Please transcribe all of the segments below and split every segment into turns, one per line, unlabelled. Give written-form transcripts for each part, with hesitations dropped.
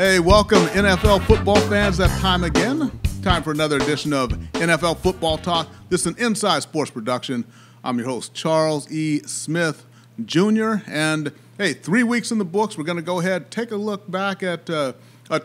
Hey, welcome NFL football fans. That time again. Time for another edition of NFL Football Talk. This is an Inside Sports production. I'm your host, Charles E. Smith, Jr. And, hey, 3 weeks in the books. We're going to go ahead and take a look back at a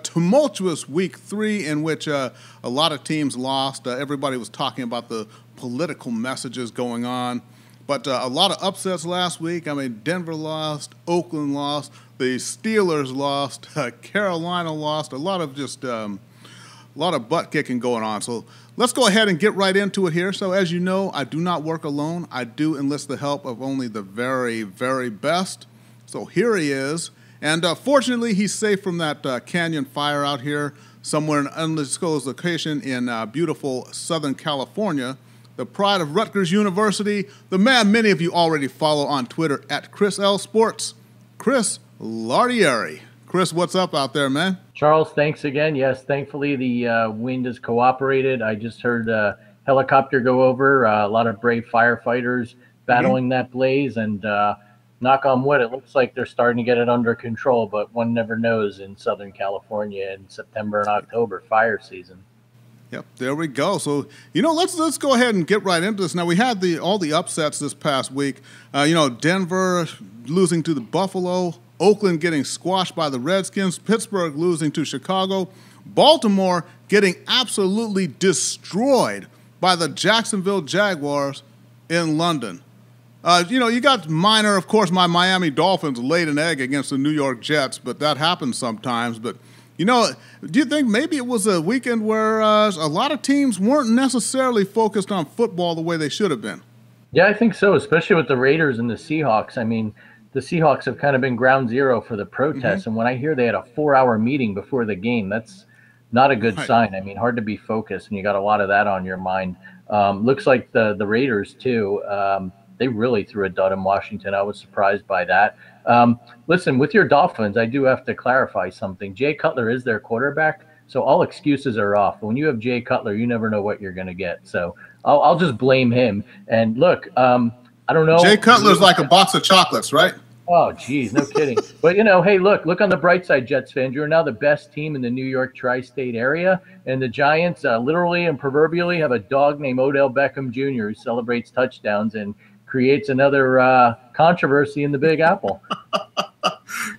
tumultuous week 3 in which a lot of teams lost. Everybody was talking about the political messages going on. But a lot of upsets last week. I mean, Denver lost, Oakland lost, the Steelers lost, Carolina lost. A lot of butt kicking going on. So let's go ahead and get right into it here. So as you know, I do not work alone. I do enlist the help of only the very, very best. So here he is. And fortunately, he's safe from that canyon fire out here somewhere in an undisclosed location in beautiful Southern California. The pride of Rutgers University, the man many of you already follow on Twitter at Chris L. Sports, Chris Lardieri. Chris, what's up out there, man?
Charles, thanks again. Yes, thankfully the wind has cooperated. I just heard a helicopter go over, a lot of brave firefighters battling that blaze, and knock on wood, it looks like they're starting to get it under control, but one never knows in Southern California in September and October, fire season.
Yep, there we go. So, let's go ahead and get right into this. Now, we had all the upsets this past week. Denver losing to the Buffalo, Oakland getting squashed by the Redskins, Pittsburgh losing to Chicago, Baltimore getting absolutely destroyed by the Jacksonville Jaguars in London. You got minor, of course, my Miami Dolphins laid an egg against the New York Jets, but that happens sometimes. But do you think maybe it was a weekend where a lot of teams weren't necessarily focused on football the way they should have been?
Yeah, I think so, especially with the Raiders and the Seahawks. I mean, the Seahawks have kind of been ground zero for the protests, and when I hear they had a 4-hour meeting before the game, that's not a good sign. I mean, hard to be focused, and you got a lot of that on your mind. Looks like the Raiders, too, they really threw a dud in Washington. I was surprised by that. Listen, with your Dolphins, I do have to clarify something. Jay Cutler is their quarterback, so all excuses are off. But when you have Jay Cutler, you never know what you're going to get. So I'll just blame him. And look, I don't know.
Jay Cutler's like a box of chocolates, right?
Oh, geez, no kidding. But, hey, look on the bright side, Jets fans. You're now the best team in the New York tri-state area. And the Giants literally and proverbially have a dog named Odell Beckham Jr. who celebrates touchdowns and creates another controversy in the Big Apple.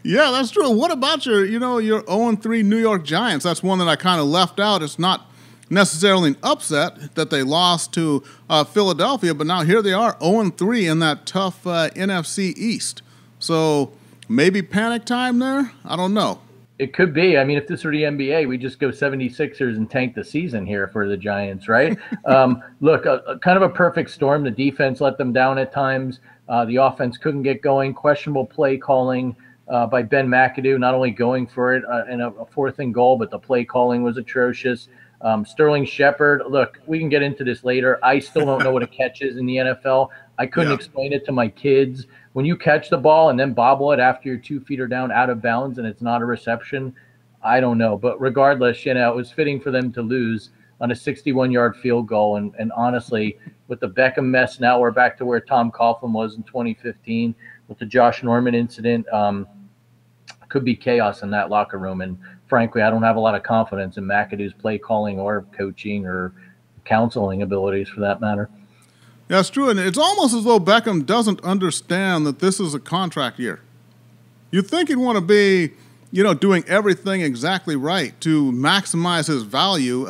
Yeah, that's true. What about your 0-3 New York Giants? That's one that I kind of left out. It's not necessarily an upset that they lost to Philadelphia, but now here they are, 0-3 in that tough NFC East. So maybe panic time there? I don't know.
It could be. I mean, if this were the NBA, we just go 76ers and tank the season here for the Giants, right? Look, kind of a perfect storm. The defense let them down at times. The offense couldn't get going. Questionable play calling by Ben McAdoo, not only going for it in a 4th and goal, but the play calling was atrocious. Sterling Shepard, look, we can get into this later. I still don't know what a catch is in the NFL. I couldn't explain it to my kids. When you catch the ball and then bobble it after your 2 feet are down out of bounds and it's not a reception, I don't know. But regardless, it was fitting for them to lose on a 61-yard field goal. And honestly, with the Beckham mess now, we're back to where Tom Coughlin was in 2015 with the Josh Norman incident. Could be chaos in that locker room. And frankly, I don't have a lot of confidence in McAdoo's play calling or coaching or counseling abilities for that matter.
That's true, and it's almost as though Beckham doesn't understand that this is a contract year. You'd think he'd want to be, doing everything exactly right to maximize his value,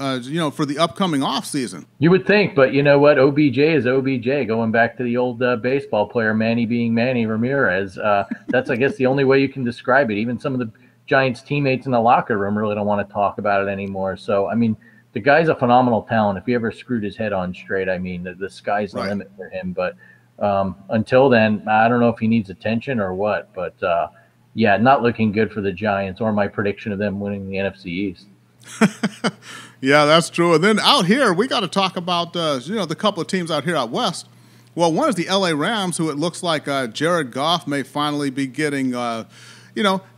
for the upcoming offseason.
You would think, but you know what? OBJ is OBJ, going back to the old baseball player, Manny being Manny Ramirez. That's, I guess, the only way you can describe it. Even some of the Giants' teammates in the locker room really don't want to talk about it anymore. So, I mean, the guy's a phenomenal talent. If he ever screwed his head on straight, I mean, the sky's the limit for him. But until then, I don't know if he needs attention or what. But, not looking good for the Giants or my prediction of them winning the NFC East.
Yeah, that's true. And then out here, we got to talk about, the couple of teams out here out west. Well, one is the L.A. Rams, who it looks like Jared Goff may finally be getting,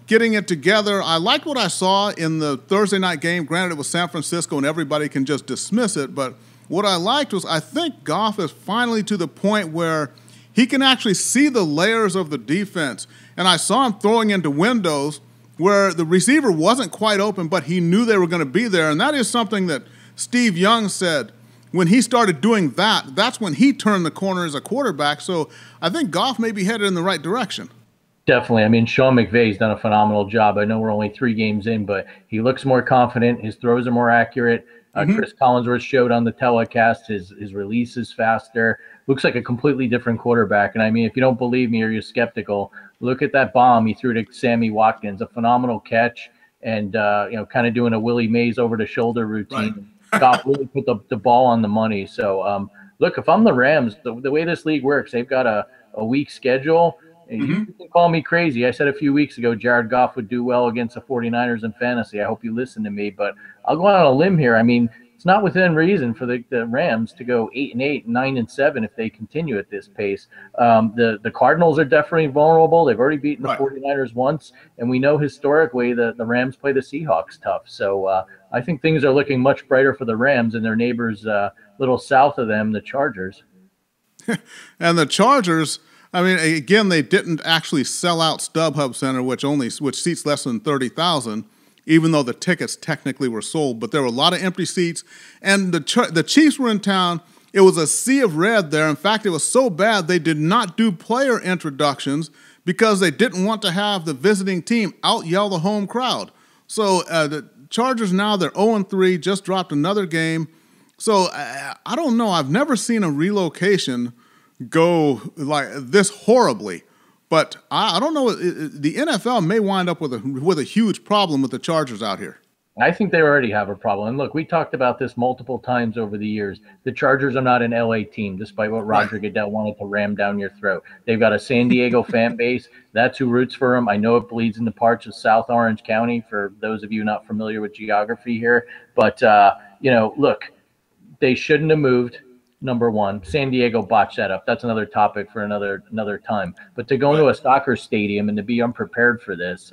getting it together. I liked what I saw in the Thursday night game. Granted, it was San Francisco, and everybody can just dismiss it. But what I liked was I think Goff is finally to the point where he can actually see the layers of the defense. And I saw him throwing into windows where the receiver wasn't quite open, but he knew they were going to be there. And that is something that Steve Young said when he started doing that, that's when he turned the corner as a quarterback. So I think Goff may be headed in the right direction.
Definitely. I mean, Sean McVay's done a phenomenal job. I know we're only 3 games in, but he looks more confident. His throws are more accurate. Chris Collinsworth showed on the telecast his release is faster. Looks like a completely different quarterback. And I mean, if you don't believe me or you're skeptical, look at that bomb he threw to Sammy Watkins, a phenomenal catch, and kind of doing a Willie Mays over the shoulder routine. Right. Goff really put the ball on the money. So look, if I'm the Rams, the way this league works, they've got a weak schedule. You can call me crazy. I said a few weeks ago Jared Goff would do well against the 49ers in fantasy. I hope you listen to me, but I'll go out on a limb here. I mean, it's not within reason for the Rams to go 8-8, 9-7 if they continue at this pace. The Cardinals are definitely vulnerable. They've already beaten the 49ers once, and we know historically the Rams play the Seahawks tough. So I think things are looking much brighter for the Rams and their neighbors a little south of them, the Chargers.
And the Chargers, I mean, again, they didn't actually sell out StubHub Center, which seats less than 30,000, even though the tickets technically were sold. But there were a lot of empty seats, and the Chiefs were in town. It was a sea of red there. In fact, it was so bad they did not do player introductions because they didn't want to have the visiting team out-yell the home crowd. So the Chargers now, they're 0-3, just dropped another game. So I don't know. I've never seen a relocation go like this horribly, but I don't know. The NFL may wind up with a huge problem with the Chargers out here.
I think they already have a problem. And look, we talked about this multiple times over the years. The Chargers are not an LA team, despite what Roger Goodell wanted to ram down your throat. They've got a San Diego fan base. That's who roots for them. I know it bleeds into parts of South Orange County, for those of you not familiar with geography here. But, look, they shouldn't have moved. Number one, San Diego botched that up. That's another topic for another time. But to go into a soccer stadium and to be unprepared for this,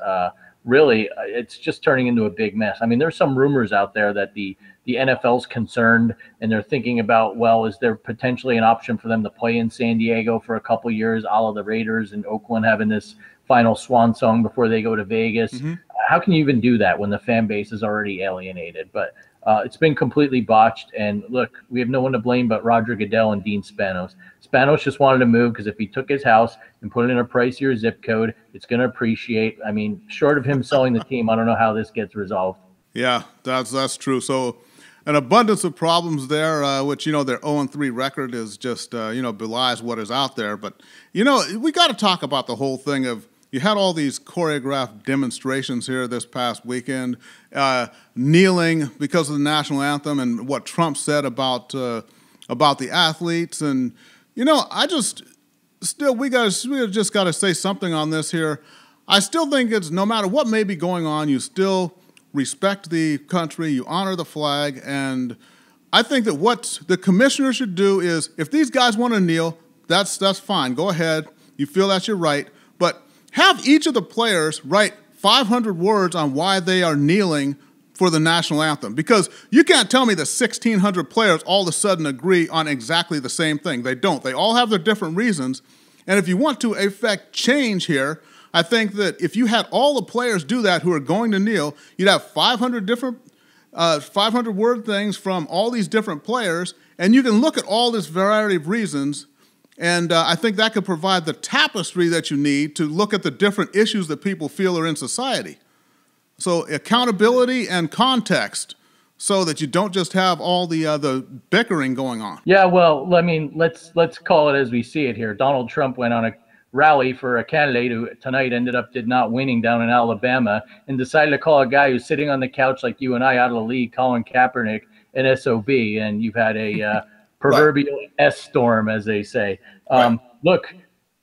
really, it's just turning into a big mess. I mean, there's some rumors out there that the NFL's concerned and they're thinking about, well, is there potentially an option for them to play in San Diego for a couple years, a la the Raiders and Oakland having this final swan song before they go to Vegas? How can you even do that when the fan base is already alienated? But it's been completely botched. And look, we have no one to blame but Roger Goodell and Dean Spanos. Spanos just wanted to move because if he took his house and put it in a pricier zip code, it's going to appreciate. I mean, short of him selling the team, I don't know how this gets resolved.
Yeah, that's true. So an abundance of problems there, which, their 0-3 record is just, belies what is out there. But, we got to talk about the whole thing of, you had all these choreographed demonstrations here this past weekend, kneeling because of the national anthem and what Trump said about the athletes. And, we just got to say something on this here. I still think it's, no matter what may be going on, you still respect the country, you honor the flag. And I think that what the commissioner should do is, if these guys want to kneel, that's fine. Go ahead. You feel that's your right. But have each of the players write 500 words on why they are kneeling for the national anthem. Because you can't tell me that 1,600 players all of a sudden agree on exactly the same thing. They don't. They all have their different reasons. And if you want to effect change here, I think that if you had all the players do that who are going to kneel, you'd have 500 different 500 word things from all these different players, and you can look at all this variety of reasons. And I think that could provide the tapestry that you need to look at the different issues that people feel are in society. So accountability and context, so that you don't just have all the bickering going on.
Yeah, well, I mean, let's call it as we see it here. Donald Trump went on a rally for a candidate who tonight did not winning down in Alabama, and decided to call a guy who's sitting on the couch like you and I out of the league, Colin Kaepernick, an SOB, and you've had a proverbial S-storm, as they say. Look,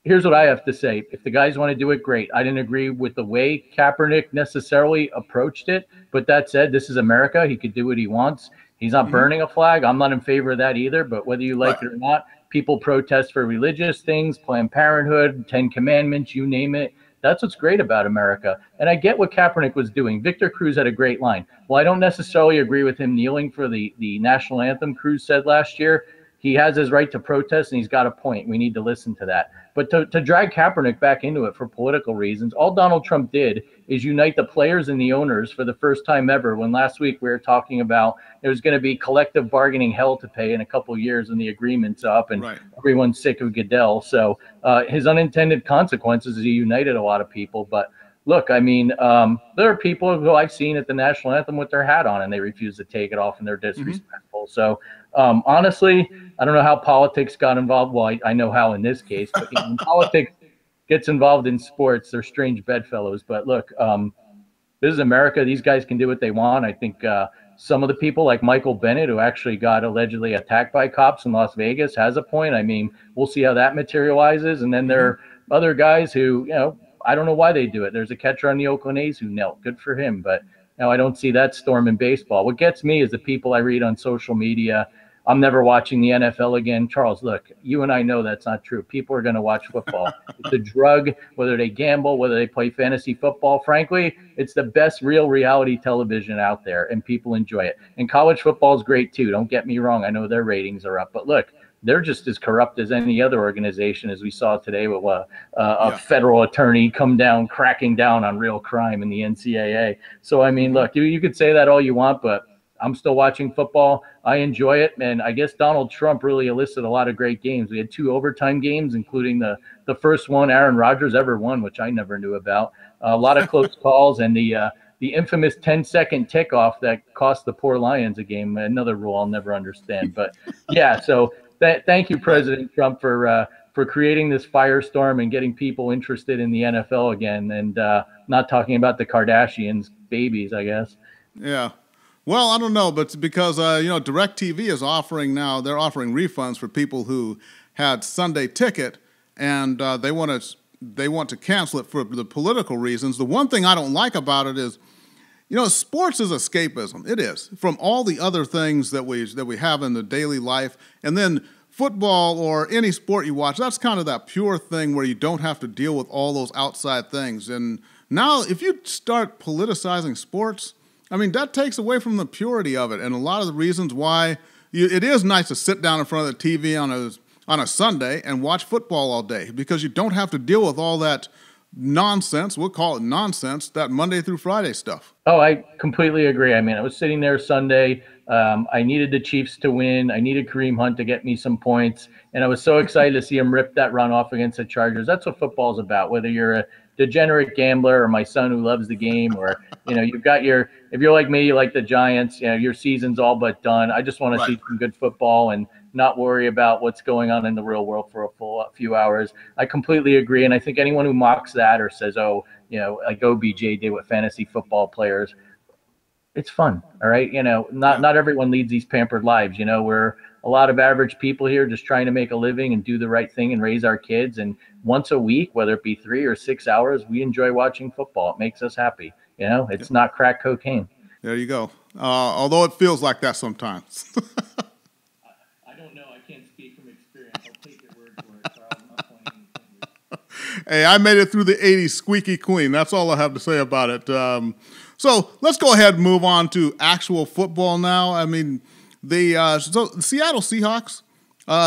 here's what I have to say. If the guys want to do it, great. I didn't agree with the way Kaepernick necessarily approached it, but that said, this is America. He could do what he wants. He's not burning a flag. I'm not in favor of that either, but whether you like it or not, people protest for religious things, Planned Parenthood, 10 Commandments, you name it. That's what's great about America. And I get what Kaepernick was doing. Victor Cruz had a great line. Well, I don't necessarily agree with him kneeling for the national anthem, Cruz said last year. he has his right to protest, and he's got a point. We need to listen to that. But to drag Kaepernick back into it for political reasons, all Donald Trump did is unite the players and the owners for the first time ever. When last week we were talking about there's going to be collective bargaining hell to pay in a couple of years and the agreement's up and everyone's sick of Goodell. So his unintended consequences is he united a lot of people. But look, I mean, there are people who I've seen at the national anthem with their hat on and they refuse to take it off and they're disrespectful. So honestly, I don't know how politics got involved. Well, I know how in this case, but when politics gets involved in sports, they're strange bedfellows. But look, this is America. These guys can do what they want. I think some of the people like Michael Bennett, who actually got allegedly attacked by cops in Las Vegas, has a point. I mean, we'll see how that materializes. And then there are other guys who, you know, I don't know why they do it. There's a catcher on the Oakland A's who knelt. Good for him. But now I don't see that storm in baseball. What gets me is the people I read on social media. I'm never watching the NFL again. Charles, look, you and I know that's not true. People are going to watch football. It's a drug, whether they gamble, whether they play fantasy football. Frankly, it's the best real reality television out there, and people enjoy it. And college football is great, too. Don't get me wrong. I know their ratings are up. But look, they're just as corrupt as any other organization, as we saw today with a federal attorney come down, cracking down on real crime in the NCAA. So, I mean, look, you could say that all you want, but I'm still watching football. I enjoy it. And I guess Donald Trump really elicited a lot of great games. We had 2 overtime games, including the first one Aaron Rodgers ever won, which I never knew about. A lot of close calls and the infamous 10-second tick-off that cost the poor Lions a game. Another rule I'll never understand. But, yeah, so thank you, President Trump, for creating this firestorm and getting people interested in the NFL again and not talking about the Kardashians' babies, I guess.
Yeah. Well, I don't know, but it's because, DirecTV is offering now, they're offering refunds for people who had Sunday Ticket, and they want to cancel it for the political reasons. The one thing I don't like about it is, sports is escapism. It is, from all the other things that we have in the daily life. And then football or any sport you watch, that's kind of that pure thing where you don't have to deal with all those outside things. And now if you start politicizing sports, I mean, that takes away from the purity of it, and a lot of the reasons why it is nice to sit down in front of the TV on a Sunday and watch football all day because you don't have to deal with all that nonsense. We'll call it nonsense, that Monday through Friday stuff.
Oh, I completely agree. I mean, I was sitting there Sunday. I needed the Chiefs to win. I needed Kareem Hunt to get me some points, and I was so excited to see him rip that run off against the Chargers. That's what football's about, whether you're a degenerate gambler or my son who loves the game, or you've got if you're like me, you like the Giants, your season's all but done. I just want to see some good football and not worry about what's going on in the real world for a few hours. I completely agree, and I think anyone who mocks that or says, like OBJ did with fantasy football players, it's fun. All right, not everyone leads these pampered lives. We're a lot of average people here just trying to make a living and do the right thing and raise our kids. And once a week, whether it be 3 or 6 hours, we enjoy watching football. It makes us happy. It's not crack cocaine.
There you go. Although it feels like that sometimes.
I don't know. I can't speak from experience. I'll take your word for it, Charles. I'm not pointing any fingers.
Hey, I made it through the 80s squeaky clean. That's all I have to say about it. So let's go ahead and move on to actual football now. I mean, the Seattle Seahawks,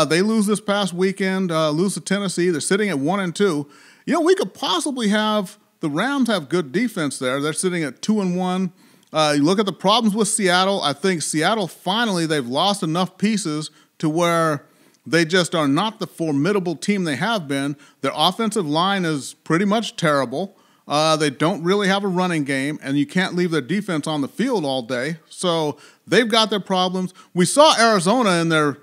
they lose this past weekend, lose to Tennessee. They're sitting at 1-2. We could possibly have the Rams have good defense there. They're sitting at 2-1. You look at the problems with Seattle. I think Seattle finally, they've lost enough pieces to where they just are not the formidable team they have been. Their offensive line is pretty much terrible. They don't really have a running game, and you can't leave their defense on the field all day. So they've got their problems. We saw Arizona in their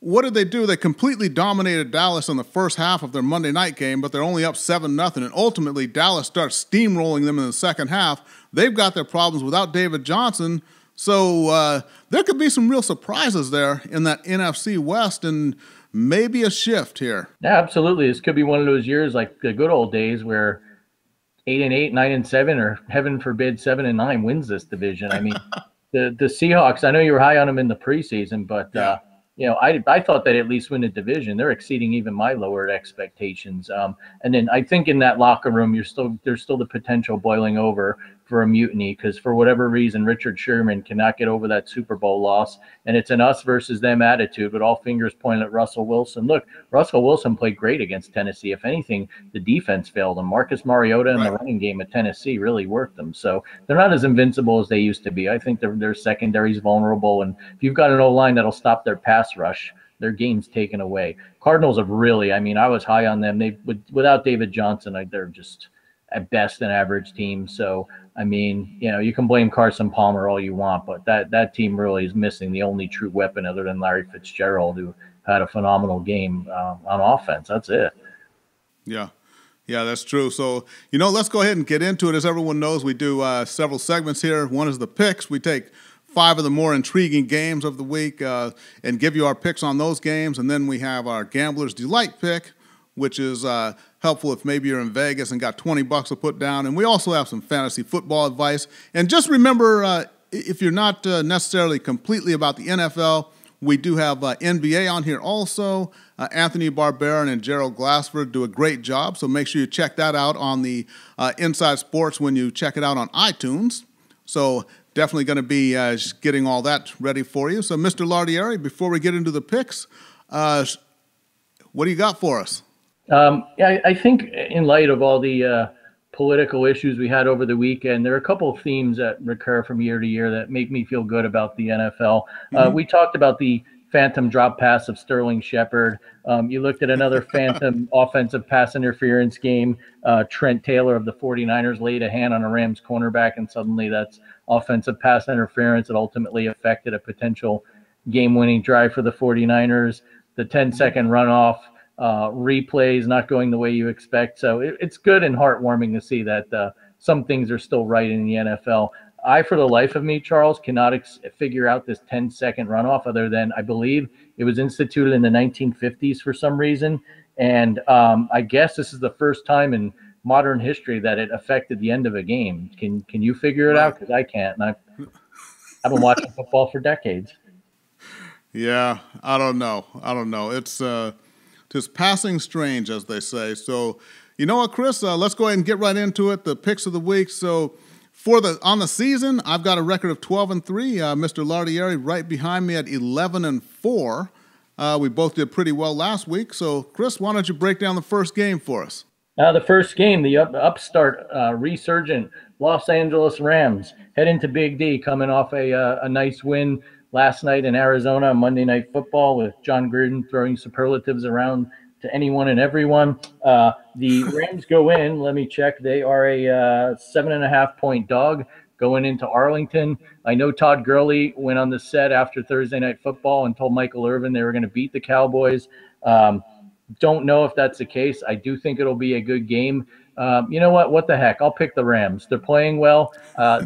what did they do? They completely dominated Dallas in the first half of their Monday night game, but they're only up 7-0, and ultimately Dallas starts steamrolling them in the second half. They've got their problems without David Johnson, so there could be some real surprises there in that NFC West and maybe a shift here.
Yeah, absolutely. This could be one of those years like the good old days where 8-8, 9-7, or heaven forbid 7-9 wins this division. I mean, the Seahawks, I know you were high on them in the preseason, but I thought they'd at least win the division. They're exceeding even my lowered expectations. And then I think in that locker room, there's still the potential boiling over for a mutiny, because for whatever reason, Richard Sherman cannot get over that Super Bowl loss. And it's an us versus them attitude, but all fingers pointing at Russell Wilson. Look, Russell Wilson played great against Tennessee. If anything, the defense failed him. Marcus Mariota and the running game at Tennessee really worked them. So they're not as invincible as they used to be. I think their secondary's vulnerable. And if you've got an O-line that'll stop their pass rush, their game's taken away. Cardinals have really, I mean, I was high on them. Without David Johnson, they're just at best an average team. So, I mean, you can blame Carson Palmer all you want, but that team really is missing the only true weapon other than Larry Fitzgerald, who had a phenomenal game on offense. That's it.
Yeah, that's true. So, let's go ahead and get into it. As everyone knows, we do several segments here. One is the picks. We take 5 of the more intriguing games of the week and give you our picks on those games. And then we have our Gambler's Delight pick, which is helpful if maybe you're in Vegas and got $20 to put down. And we also have some fantasy football advice. And just remember, if you're not necessarily completely about the NFL, we do have NBA on here also. Anthony Barbera and Gerald Glassford do a great job, so make sure you check that out on the Inside Sports when you check it out on iTunes. So definitely going to be getting all that ready for you. So, Mr. Lardieri, before we get into the picks, what do you got for us?
I think in light of all the political issues we had over the weekend, there are a couple of themes that recur from year to year that make me feel good about the NFL. We talked about the phantom drop pass of Sterling Shepard. You looked at another phantom offensive pass interference game. Trent Taylor of the 49ers laid a hand on a Rams cornerback, and suddenly that's offensive pass interference that ultimately affected a potential game-winning drive for the 49ers. The 10-second runoff, replays not going the way you expect. So it's good and heartwarming to see that some things are still right in the NFL. I, for the life of me, Charles, cannot figure out this 10-second runoff other than I believe it was instituted in the 1950s for some reason. And I guess this is the first time in modern history that it affected the end of a game. Can you figure it out? Because I can't. And I've been watching football for decades.
Yeah, I don't know. It's passing strange, as they say. So, you know what, Chris? Let's go ahead and get right into it. The picks of the week. So, on the season, I've got a record of 12-3. Mr. Lardieri right behind me at 11-4. We both did pretty well last week. So, Chris, why don't you break down the first game for us?
The first game, the upstart, resurgent Los Angeles Rams head into Big D, coming off a nice win last night in Arizona on Monday Night Football with John Gruden throwing superlatives around to anyone and everyone. The Rams go in, let me check, they are a 7.5-point dog going into Arlington. I know Todd Gurley went on the set after Thursday Night Football and told Michael Irvin they were going to beat the Cowboys. Don't know if that's the case. I do think it'll be a good game. You know what? What the heck? I'll pick the Rams. They're playing well.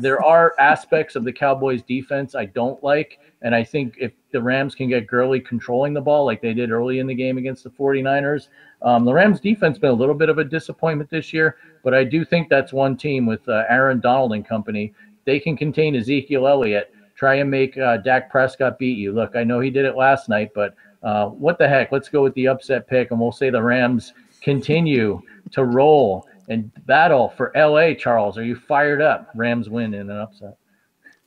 There are aspects of the Cowboys defense I don't like. And I think if the Rams can get Gurley controlling the ball like they did early in the game against the 49ers, the Rams defense has been a little bit of a disappointment this year. But I do think that's one team with Aaron Donald and company. They can contain Ezekiel Elliott. Try and make Dak Prescott beat you. Look, I know he did it last night, but what the heck? Let's go with the upset pick, and we'll say the Rams continue to roll and battle for L.A., Charles. Are you fired up? Rams win in an upset.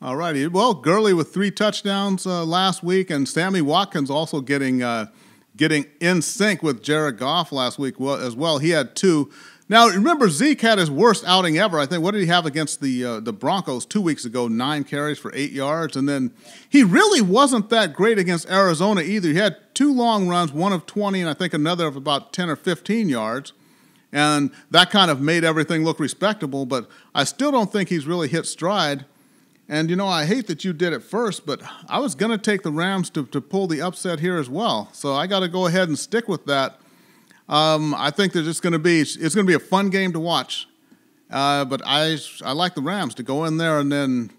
All righty. Well, Gurley with 3 touchdowns last week, and Sammy Watkins also getting in sync with Jared Goff last week as well. He had 2. Now, remember, Zeke had his worst outing ever. I think, what did he have against the Broncos 2 weeks ago? 9 carries for 8 yards. And then he really wasn't that great against Arizona either. He had 2 long runs, one of 20 and I think another of about 10 or 15 yards. And that kind of made everything look respectable. But I still don't think he's really hit stride. And, I hate that you did it first, but I was going to take the Rams to pull the upset here as well. So I got to go ahead and stick with that. I think it's going to be a fun game to watch. But I like the Rams to go in there and then,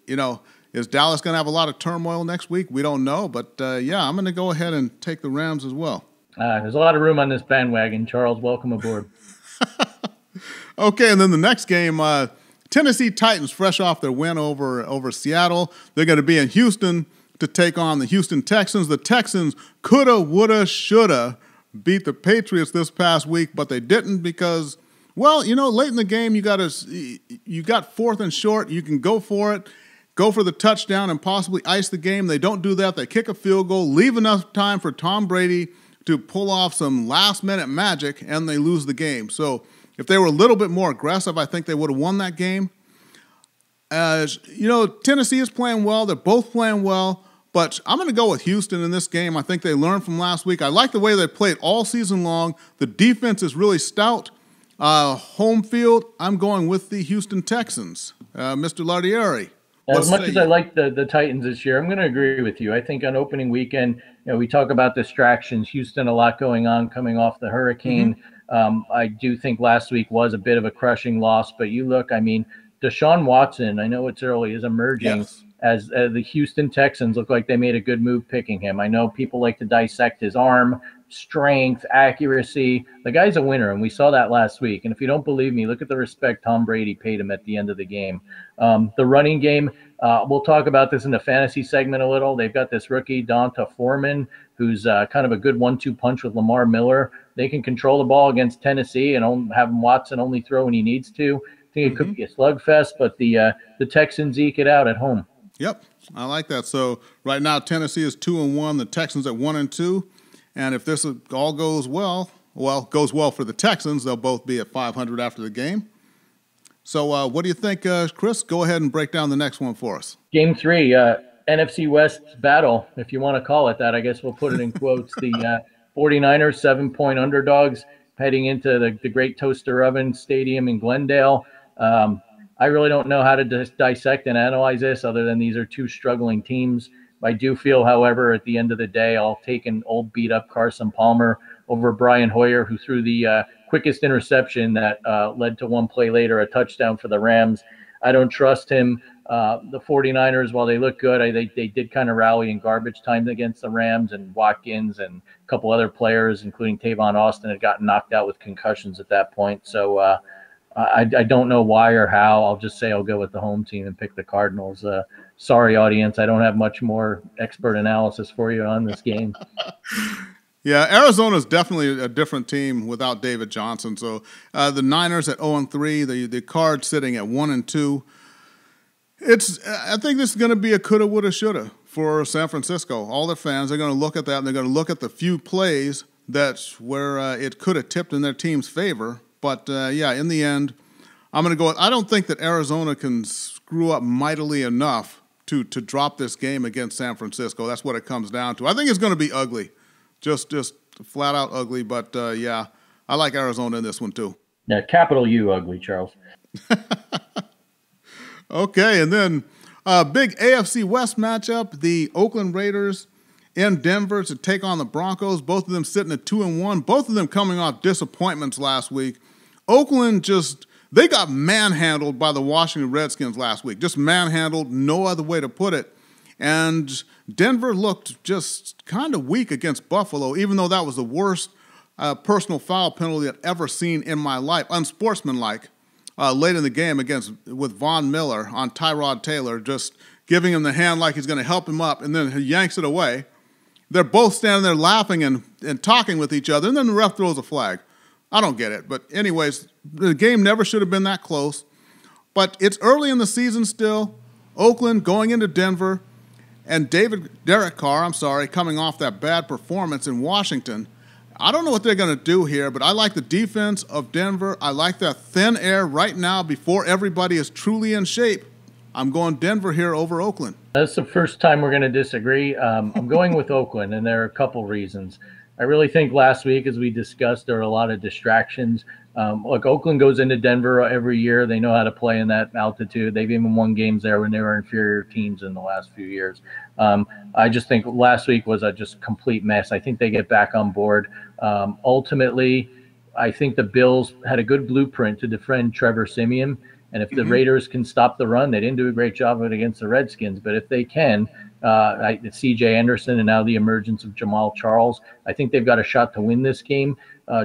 is Dallas going to have a lot of turmoil next week? We don't know. But, I'm going to go ahead and take the Rams as well.
There's a lot of room on this bandwagon. Charles, welcome aboard.
Okay, and then the next game, Tennessee Titans, fresh off their win over Seattle. They're going to be in Houston to take on the Houston Texans. The Texans coulda, woulda, shoulda beat the Patriots this past week, but they didn't because, Well, late in the game, you got 4th and short. You can go for it, go for the touchdown, and possibly ice the game. They don't do that. They kick a field goal, leave enough time for Tom Brady to pull off some last-minute magic, and they lose the game. So if they were a little bit more aggressive, I think they would have won that game. Tennessee is playing well. They're both playing well. But I'm going to go with Houston in this game. I think they learned from last week. I like the way they played all season long. The defense is really stout. Home field, I'm going with the Houston Texans. Mr. Lardieri.
As much as I like the Titans this year, I'm going to agree with you. I think on opening weekend, we talk about distractions. Houston, a lot going on coming off the hurricane. I do think last week was a bit of a crushing loss. But you look, Deshaun Watson, I know it's early, is emerging.
Yes.
As the Houston Texans look like they made a good move picking him. I know people like to dissect his arm, strength, accuracy. The guy's a winner, and we saw that last week. And if you don't believe me, look at the respect Tom Brady paid him at the end of the game. The running game, we'll talk about this in the fantasy segment a little. They've got this rookie, Donta Foreman, who's kind of a good 1-2 punch with Lamar Miller. They can control the ball against Tennessee and have Watson only throw when he needs to. I think it could be a slugfest, but the Texans eke it out at home.
Yep, I like that. So right now Tennessee is 2-1, the Texans at 1-2, and if this all goes well for the Texans, they'll both be at 500 after the game. So what do you think, Chris? Go ahead and break down the next one for us.
Game 3, NFC West battle, if you want to call it that. I guess we'll put it in quotes. The 49ers, 7-point underdogs, heading into the Great Toaster Oven Stadium in Glendale. I really don't know how to dissect and analyze this other than these are two struggling teams. I do feel, however, at the end of the day, I'll take an old beat-up Carson Palmer over Brian Hoyer, who threw the quickest interception that led to one play later, a touchdown for the Rams. I don't trust him. The 49ers, while they look good, they did kind of rally in garbage time against the Rams, and Watkins and a couple other players, including Tavon Austin, had gotten knocked out with concussions at that point. So I don't know why or how. I'll just say I'll go with the home team and pick the Cardinals. Sorry, audience. I don't have much more expert analysis for you on this game.
Yeah, Arizona is definitely a different team without David Johnson. So the Niners at 0-3, the Cards sitting at 1-2. I think this is going to be a coulda, woulda, shoulda for San Francisco. All their fans are going to look at that, and they're going to look at the few plays where it could have tipped in their team's favor. But, in the end, I'm going to go – I don't think that Arizona can screw up mightily enough to drop this game against San Francisco. That's what it comes down to. I think it's going to be ugly, just flat-out ugly. But, I like Arizona in this one too.
Yeah, capital U ugly, Charles.
Okay, and then big AFC West matchup, the Oakland Raiders in Denver to take on the Broncos. Both of them sitting at 2-1. Both of them coming off disappointments last week. Oakland they got manhandled by the Washington Redskins last week. Just manhandled, no other way to put it. And Denver looked just kind of weak against Buffalo, even though that was the worst personal foul penalty I've ever seen in my life, unsportsmanlike, late in the game with Von Miller on Tyrod Taylor, just giving him the hand like he's going to help him up, and then he yanks it away. They're both standing there laughing and talking with each other, and then the ref throws a flag. I don't get it. But anyways, the game never should have been that close. But it's early in the season still. Oakland going into Denver, and Derek Carr, coming off that bad performance in Washington. I don't know what they're going to do here, but I like the defense of Denver. I like that thin air right now before everybody is truly in shape. I'm going Denver here over Oakland.
That's the first time we're going to disagree. I'm going with Oakland, and there are a couple reasons. I really think last week, as we discussed, there are a lot of distractions. Look, Oakland goes into Denver every year. They know how to play in that altitude. They've even won games there when they were inferior teams in the last few years. I just think last week was a just complete mess. I think they get back on board. Ultimately, I think the Bills had a good blueprint to defend Trevor Siemian. And if the Raiders can stop the run, they didn't do a great job of it against the Redskins. But if they can, C.J. Anderson and now the emergence of Jamal Charles, I think they've got a shot to win this game.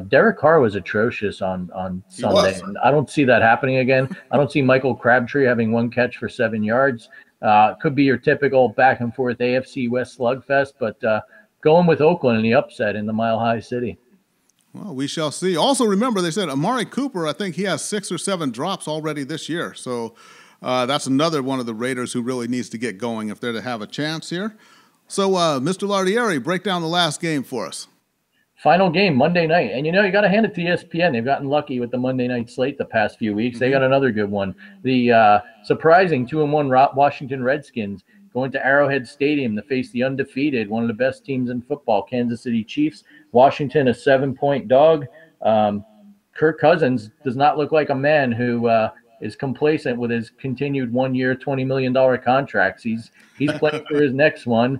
Derek Carr was atrocious on Sunday, and I don't see that happening again. I don't see Michael Crabtree having one catch for 7 yards. Could be your typical back-and-forth AFC West slugfest, but going with Oakland in the upset in the Mile High City.
Well, we shall see. Also, remember, they said Amari Cooper, I think he has 6 or 7 drops already this year. So that's another one of the Raiders who really needs to get going if they're to have a chance here. So, Mr. Lardieri, break down the last game for us.
Final game, Monday night. And, you got to hand it to ESPN. They've gotten lucky with the Monday night slate the past few weeks. They got another good one. The surprising 2-1 Washington Redskins going to Arrowhead Stadium to face the undefeated, one of the best teams in football, Kansas City Chiefs. Washington, a 7-point dog. Kirk Cousins does not look like a man who is complacent with his continued 1-year, $20 million contracts. He's playing for his next one.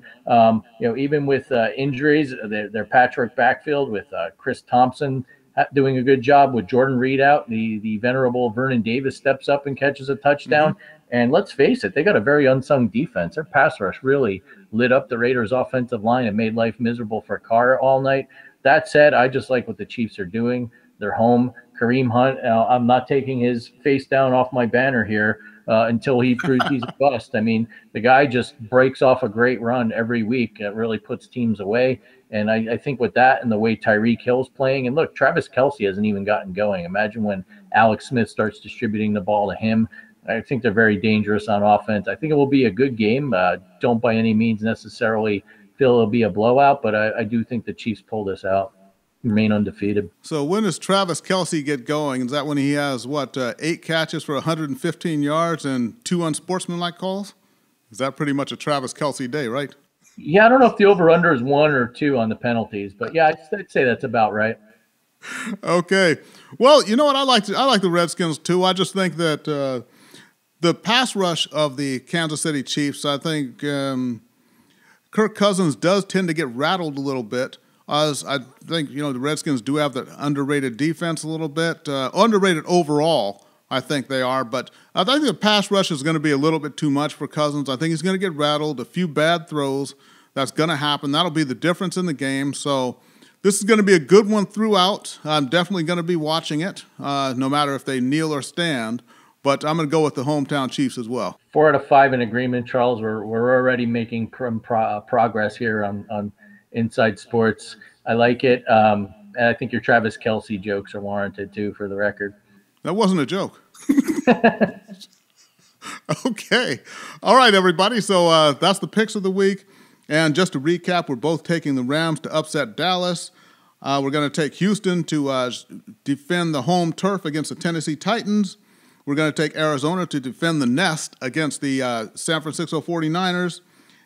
Even with injuries, their patchwork backfield with Chris Thompson doing a good job, with Jordan Reed out. The venerable Vernon Davis steps up and catches a touchdown. And let's face it, they got a very unsung defense. Their pass rush really lit up the Raiders' offensive line and made life miserable for Carr all night. That said, I just like what the Chiefs are doing. They're home. Kareem Hunt, I'm not taking his face down off my banner here until he proves he's a bust. I mean, the guy just breaks off a great run every week. It really puts teams away. And I think with that and the way Tyreek Hill's playing, and look, Travis Kelce hasn't even gotten going. Imagine when Alex Smith starts distributing the ball to him. I think they're very dangerous on offense. I think it will be a good game. Don't by any means necessarily feel it'll be a blowout, but I do think the Chiefs pull this out, remain undefeated.
So when does Travis Kelce get going? Is that when he has, 8 catches for 115 yards and 2 unsportsmanlike calls? Is that pretty much a Travis Kelce day, right?
Yeah, I don't know if the over-under is 1 or 2 on the penalties, but yeah, I'd say that's about right.
Okay. Well, you know what? I like the Redskins too. I just think that the pass rush of the Kansas City Chiefs, I think Kirk Cousins does tend to get rattled a little bit. As I think, the Redskins do have that underrated defense a little bit. Underrated overall, I think they are. But I think the pass rush is going to be a little bit too much for Cousins. I think he's going to get rattled. A few bad throws. That's going to happen. That'll be the difference in the game. So this is going to be a good one throughout. I'm definitely going to be watching it, no matter if they kneel or stand. But I'm going to go with the hometown Chiefs as well.
4 out of 5 in agreement, Charles. We're already making progress here on Inside Sports. I like it. And I think your Travis Kelce jokes are warranted too, for the record.
That wasn't a joke. Okay. All right, everybody. So that's the picks of the week. And just to recap, we're both taking the Rams to upset Dallas. We're going to take Houston to defend the home turf against the Tennessee Titans. We're going to take Arizona to defend the nest against the San Francisco 49ers.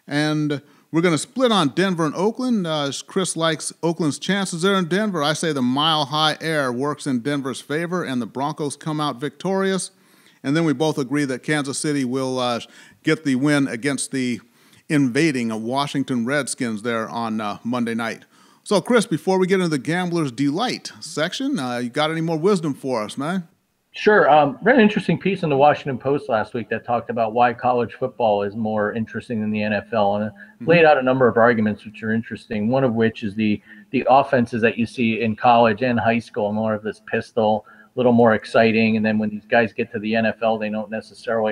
And we're going to split on Denver and Oakland. Chris likes Oakland's chances there in Denver. I say the mile-high air works in Denver's favor, and the Broncos come out victorious. And then we both agree that Kansas City will get the win against the invading Washington Redskins there on Monday night. So, Chris, before we get into the Gambler's Delight section, you got any more wisdom for us, man?
Sure. Read an interesting piece in the Washington Post last week that talked about why college football is more interesting than the NFL, and laid out a number of arguments which are interesting, one of which is the offenses that you see in college and high school, more of this pistol, a little more exciting, and then when these guys get to the NFL, they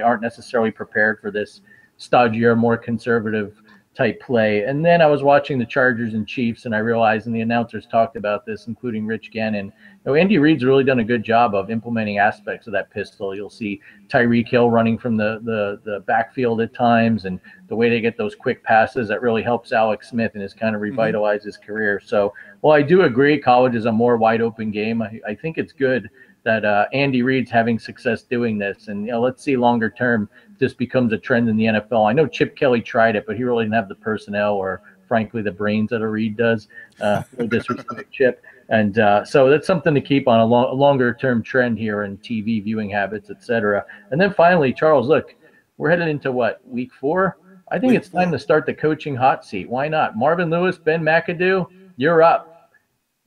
aren't necessarily prepared for this stodgier, more conservative type play. And then I was watching the Chargers and Chiefs, and I realized, and the announcers talked about this, including Rich Gannon, Andy Reid's really done a good job of implementing aspects of that pistol. You'll see Tyreek Hill running from the backfield at times, and the way they get those quick passes, that really helps Alex Smith and has kind of revitalized his career. So, well, I do agree college is a more wide open game. I think it's good that Andy Reid's having success doing this, and let's see longer term this becomes a trend in the NFL. I know Chip Kelly tried it, but he really didn't have the personnel or, frankly, the brains that a Reid does. No disrespect, Chip. And so that's something to keep on a longer-term trend here in TV viewing habits, et cetera. And then finally, Charles, look, we're headed into what, week 4? I think it's time to start the coaching hot seat. Why not? Marvin Lewis, Ben McAdoo, you're up.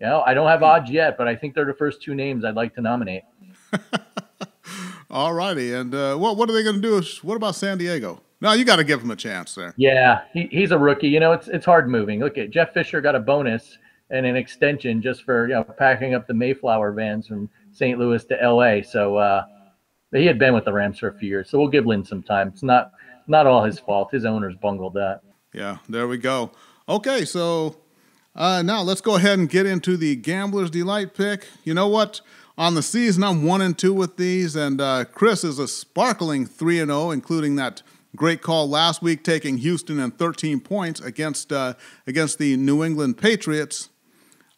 I don't have odds yet, but I think they're the first 2 names I'd like to nominate.
All righty. And what are they going to do? What about San Diego? No, you got to give him a chance there.
Yeah, he's a rookie. It's hard moving. Look, at Jeff Fisher got a bonus and an extension just for packing up the Mayflower vans from St. Louis to L.A. So he had been with the Rams for a few years. So we'll give Lynn some time. It's not all his fault. His owners bungled that.
Yeah, there we go. Okay, so Now let's go ahead and get into the Gambler's Delight pick. You know what? On the season, I'm 1-2 with these, and Chris is a sparkling 3-0, including that great call last week, taking Houston and 13 points against the New England Patriots.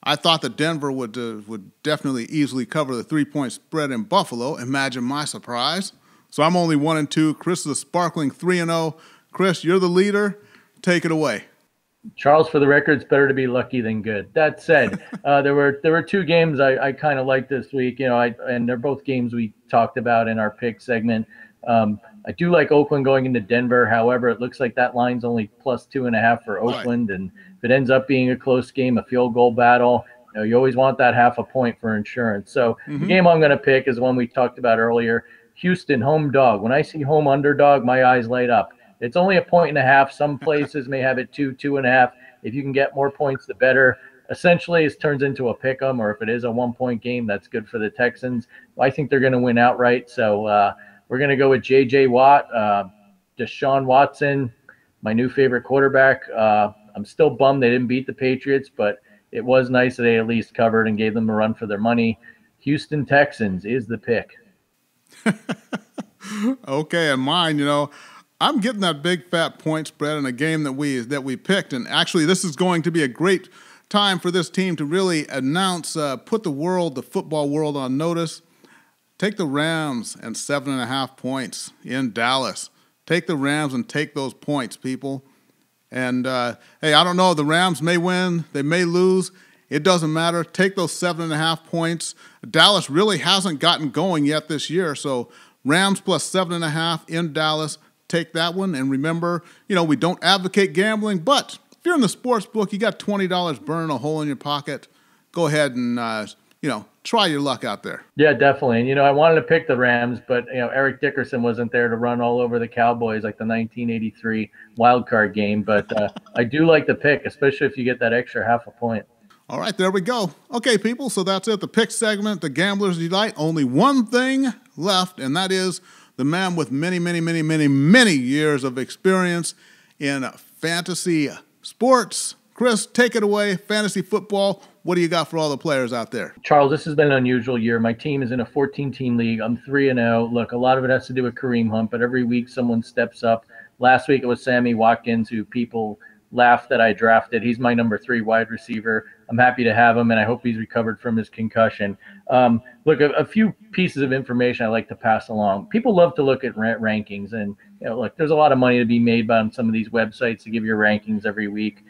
I thought that Denver would definitely easily cover the 3-point spread in Buffalo. Imagine my surprise. So I'm only 1-2. Chris is a sparkling 3-0. Chris, you're the leader. Take it away.
Charles, for the record, it's better to be lucky than good. That said, there were two games I kind of liked this week, and they're both games we talked about in our pick segment. I do like Oakland going into Denver. However, it looks like that line's only plus 2.5 for Oakland. Right. And if it ends up being a close game, a field goal battle, you always want that half a point for insurance. So the game I'm going to pick is one we talked about earlier, Houston home dog. When I see home underdog, my eyes light up. It's only 1.5. Some places may have it 2.5. If you can get more points, the better. Essentially, it turns into a pick 'em, or if it is a 1-point game, that's good for the Texans. I think they're going to win outright. So we're going to go with J.J. Watt, Deshaun Watson, my new favorite quarterback. I'm still bummed they didn't beat the Patriots, but it was nice that they at least covered and gave them a run for their money. Houston Texans is the pick.
Okay, and mine, I'm getting that big fat point spread in a game that we picked, and actually this is going to be a great time for this team to really announce, put the football world on notice. Take the Rams and 7.5 points in Dallas. Take the Rams and take those points, people. And hey, I don't know, the Rams may win, they may lose. It doesn't matter. Take those 7.5 points. Dallas really hasn't gotten going yet this year, so Rams plus 7.5 in Dallas. Take that one, and remember, we don't advocate gambling, but if you're in the sports book, you got $20 burning a hole in your pocket, go ahead and, try your luck out there.
Yeah, definitely. And, I wanted to pick the Rams, but, Eric Dickerson wasn't there to run all over the Cowboys like the 1983 wild card game, but I do like the pick, especially if you get that extra half a point.
All right, there we go. Okay, people, so that's it. The pick segment, the Gambler's Delight. Only one thing left, and that is the man with many, many, many, many, many years of experience in fantasy sports. Chris, take it away. Fantasy football. What do you got for all the players out there?
Charles, this has been an unusual year. My team is in a 14-team league. I'm 3-0. Look, a lot of it has to do with Kareem Hunt, but every week someone steps up. Last week it was Sammy Watkins, who people laughed that I drafted. He's my number 3 wide receiver. I'm happy to have him, and I hope he's recovered from his concussion. Look, a few pieces of information I like to pass along. People love to look at rankings, and look, there's a lot of money to be made on some of these websites to give your rankings every week.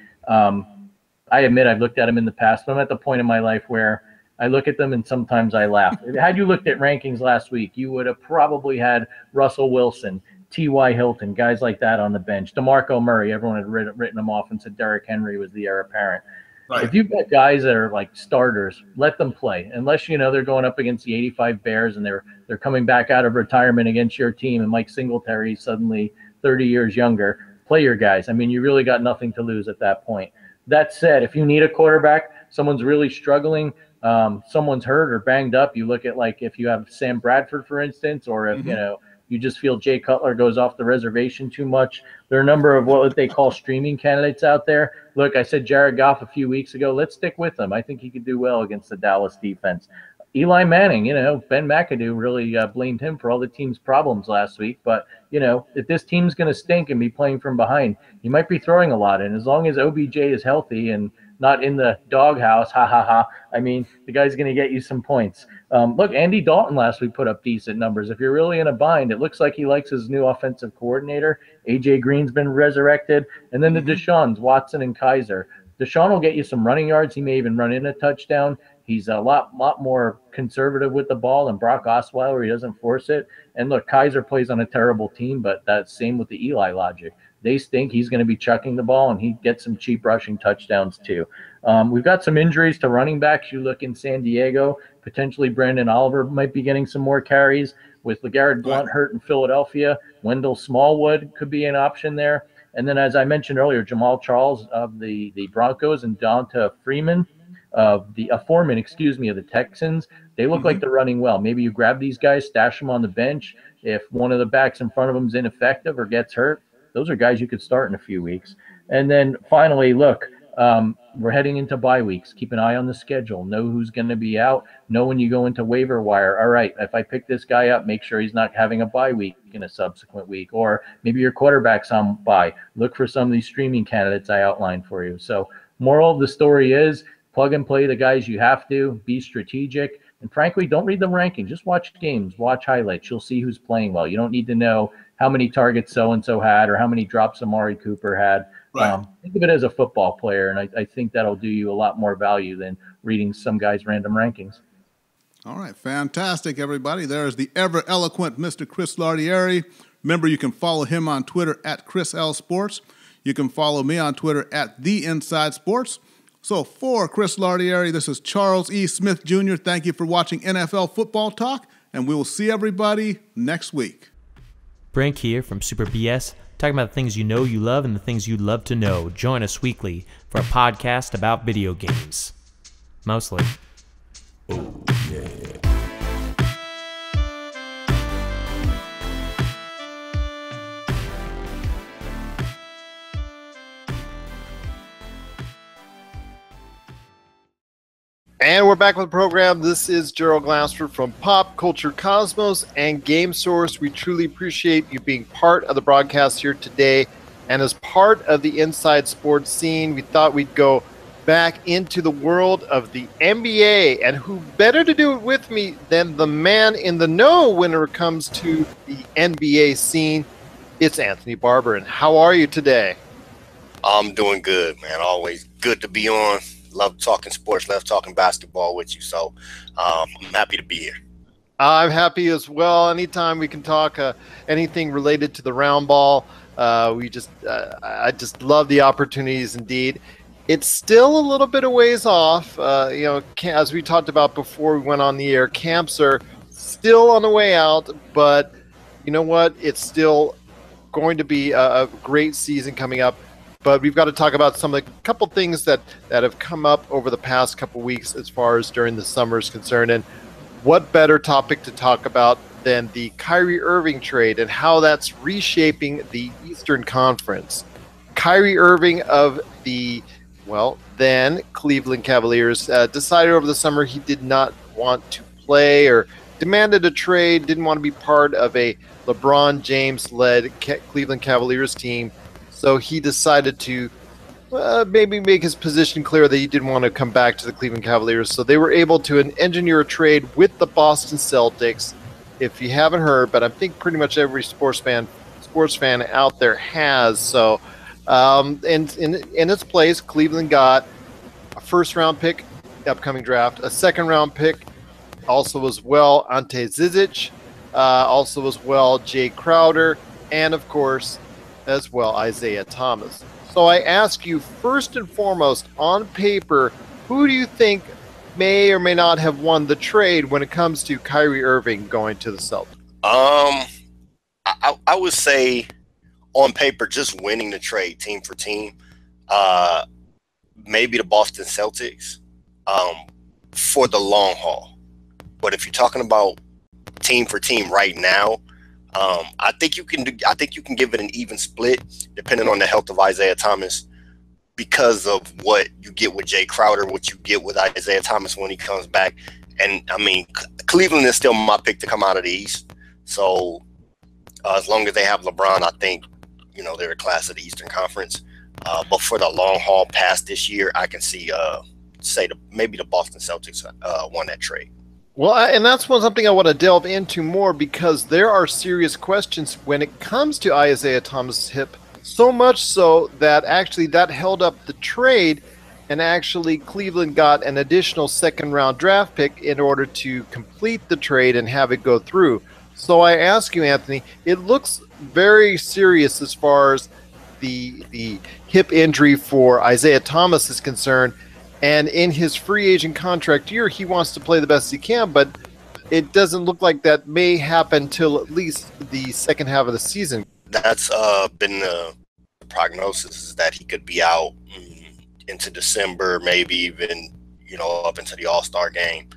I admit I've looked at them in the past, but I'm at the point in my life where I look at them and sometimes I laugh. Had you looked at rankings last week, you would have probably had Russell Wilson, T.Y. Hilton, guys like that on the bench. DeMarco Murray, everyone had written them off and said Derrick Henry was the heir apparent. Right. If you've got guys that are like starters, let them play. Unless they're going up against the 85 Bears and they're coming back out of retirement against your team, and Mike Singletary suddenly 30 years younger. Play your guys. I mean, you really got nothing to lose at that point. That said, if you need a quarterback, someone's really struggling, someone's hurt or banged up, you look at like if you have Sam Bradford, for instance, or if you just feel Jay Cutler goes off the reservation too much. There are a number of what they call streaming candidates out there. Look, I said Jared Goff a few weeks ago. Let's stick with him. I think he could do well against the Dallas defense. Eli Manning, Ben McAdoo really blamed him for all the team's problems last week. But, if this team's going to stink and be playing from behind, he might be throwing a lot. And as long as OBJ is healthy and not in the doghouse, I mean, the guy's going to get you some points. Look, Andy Dalton last week put up decent numbers. If you're really in a bind, it looks like he likes his new offensive coordinator. A.J. Green's been resurrected. And then the Deshaun's, Watson and Kaiser. Deshaun will get you some running yards. He may even run in a touchdown. He's a lot more conservative with the ball than Brock Osweiler. He doesn't force it. And look, Kaiser plays on a terrible team, but that's same with the Eli logic. They stink. He's going to be chucking the ball, and he gets some cheap rushing touchdowns too. We've got some injuries to running backs. You look in San Diego, potentially Brandon Oliver might be getting some more carries. With LeGarrette Blount hurt in Philadelphia, Wendell Smallwood could be an option there. And then, as I mentioned earlier, Jamal Charles of the Broncos and Donta Foreman of the Texans. They look like they're running well. Maybe you grab these guys, stash them on the bench. If one of the backs in front of them is ineffective or gets hurt, those are guys you could start in a few weeks. And then finally, look, We're heading into bye weeks. Keep an eye on the schedule. Know who's going to be out. Know when you go into waiver wire. All right, if I pick this guy up, make sure he's not having a bye week in a subsequent week. Or maybe your quarterback's on bye. Look for some of these streaming candidates I outlined for you. So moral of the story is plug and play the guys you have to. Be strategic. And frankly, don't read the ranking. Just watch games. Watch highlights. You'll see who's playing well. You don't need to know how many targets so-and-so had or how many drops Amari Cooper had.
Right.
Think of it as a football player, and I think that'll do you a lot more value than reading some guy's random rankings.
All right, fantastic, everybody. There's the ever-eloquent Mr. Chris Lardieri. Remember, you can follow him on Twitter at Chris L Sports. You can follow me on Twitter at The Inside Sports. So for Chris Lardieri, this is Charles E. Smith Jr. Thank you for watching NFL Football Talk, and we will see everybody next week.
Brink here from Super BS, talking about the things you know you love and the things you'd love to know. Join us weekly for a podcast about video games. Mostly. Oh, yeah.
And we're back with the program. This is Gerald Glassford from Pop Culture Cosmos and Game Source. We truly appreciate you being part of the broadcast here today. And as part of the Inside Sports scene, we thought we'd go back into the world of the NBA. And who better to do it with me than the man in the know when it comes to the NBA scene? It's Anthony Barber. And how are you today?
I'm doing good, man. Always good to be on. Love talking sports, love talking basketball with you. So I'm happy to be here.
I'm happy as well. Anytime we can talk anything related to the round ball, I just love the opportunities indeed. It's still a little bit of ways off. As we talked about before we went on the air, camps are still on the way out, but you know what? It's still going to be a great season coming up. But we've got to talk about couple things that have come up over the past couple weeks as far as during the summer is concerned. And what better topic to talk about than the Kyrie Irving trade and how that's reshaping the Eastern Conference. Kyrie Irving of the, then Cleveland Cavaliers decided over the summer he did not want to play or demanded a trade, didn't want to be part of a LeBron James-led Cleveland Cavaliers team. So he decided to maybe make his position clear that he didn't want to come back to the Cleveland Cavaliers. So they were able to engineer a trade with the Boston Celtics. If you haven't heard, but I think pretty much every sports fan out there has. So in its place, Cleveland got a first-round pick, the upcoming draft, a second-round pick, also as well Ante Zizic, also as well Jay Crowder, and of course as well Isaiah Thomas. So I ask you, first and foremost, on paper, who do you think may or may not have won the trade when it comes to Kyrie Irving going to the Celtics?
I would say on paper, just winning the trade team for team, maybe the Boston Celtics for the long haul. But if you're talking about team for team right now, I think you can give it an even split depending on the health of Isaiah Thomas because of what you get with Jay Crowder, what you get with Isaiah Thomas when he comes back. And I mean, Cleveland is still my pick to come out of the East. So as long as they have LeBron, I think, they're a class of the Eastern Conference. But for the long haul past this year, I can see, maybe the Boston Celtics won that trade.
Well, and that's something I want to delve into more because there are serious questions when it comes to Isaiah Thomas' hip, so much so that actually that held up the trade, and actually Cleveland got an additional second-round draft pick in order to complete the trade and have it go through. So I ask you, Anthony, it looks very serious as far as the hip injury for Isaiah Thomas is concerned. And in his free agent contract year, he wants to play the best he can, but it doesn't look like that may happen till at least the second half of the season.
That's been the prognosis, is that he could be out into December, maybe even, up into the All-Star game.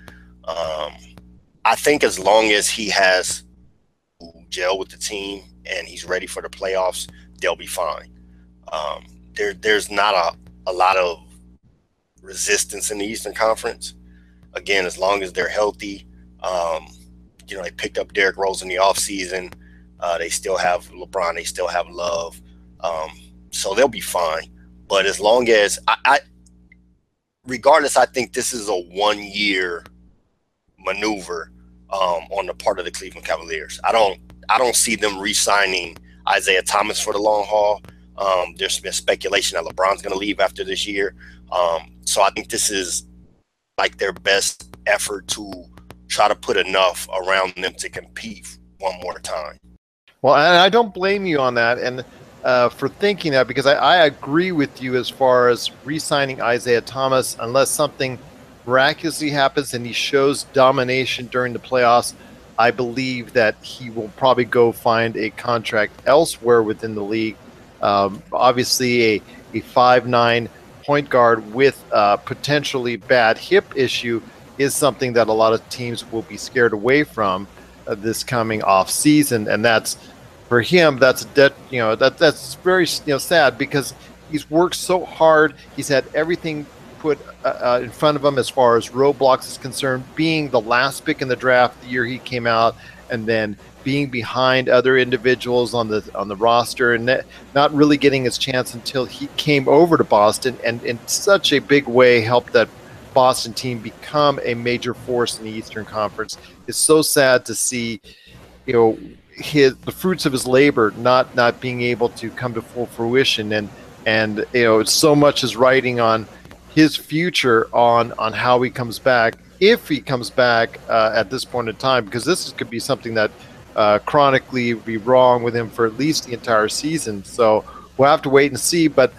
I think as long as he has gel with the team and he's ready for the playoffs, they'll be fine. There's not a lot of resistance in the Eastern Conference. Again, as long as they're healthy, they picked up Derrick Rose in the offseason. They still have LeBron. They still have Love. So they'll be fine. But as long as regardless, I think this is a 1-year maneuver on the part of the Cleveland Cavaliers. I don't see them re-signing Isaiah Thomas for the long haul. There's been speculation that LeBron's going to leave after this year. So I think this is like their best effort to try to put enough around them to compete one more time.
Well, and I don't blame you on that, and for thinking that, because I agree with you as far as re-signing Isaiah Thomas, unless something miraculously happens and he shows domination during the playoffs. I believe that he will probably go find a contract elsewhere within the league. Obviously, a 5'9" point guard with potentially bad hip issue is something that a lot of teams will be scared away from this coming off season, and that's for him. That's that's very sad, because he's worked so hard. He's had everything put in front of him as far as roadblocks is concerned, being the last pick in the draft the year he came out, and then being behind other individuals on the roster, and not really getting his chance until he came over to Boston, and in such a big way helped that Boston team become a major force in the Eastern Conference. It's so sad to see, the fruits of his labor not being able to come to full fruition, and so much is riding on his future on how he comes back, if he comes back at this point in time, because this could be something that chronically be wrong with him for at least the entire season. So we'll have to wait and see. But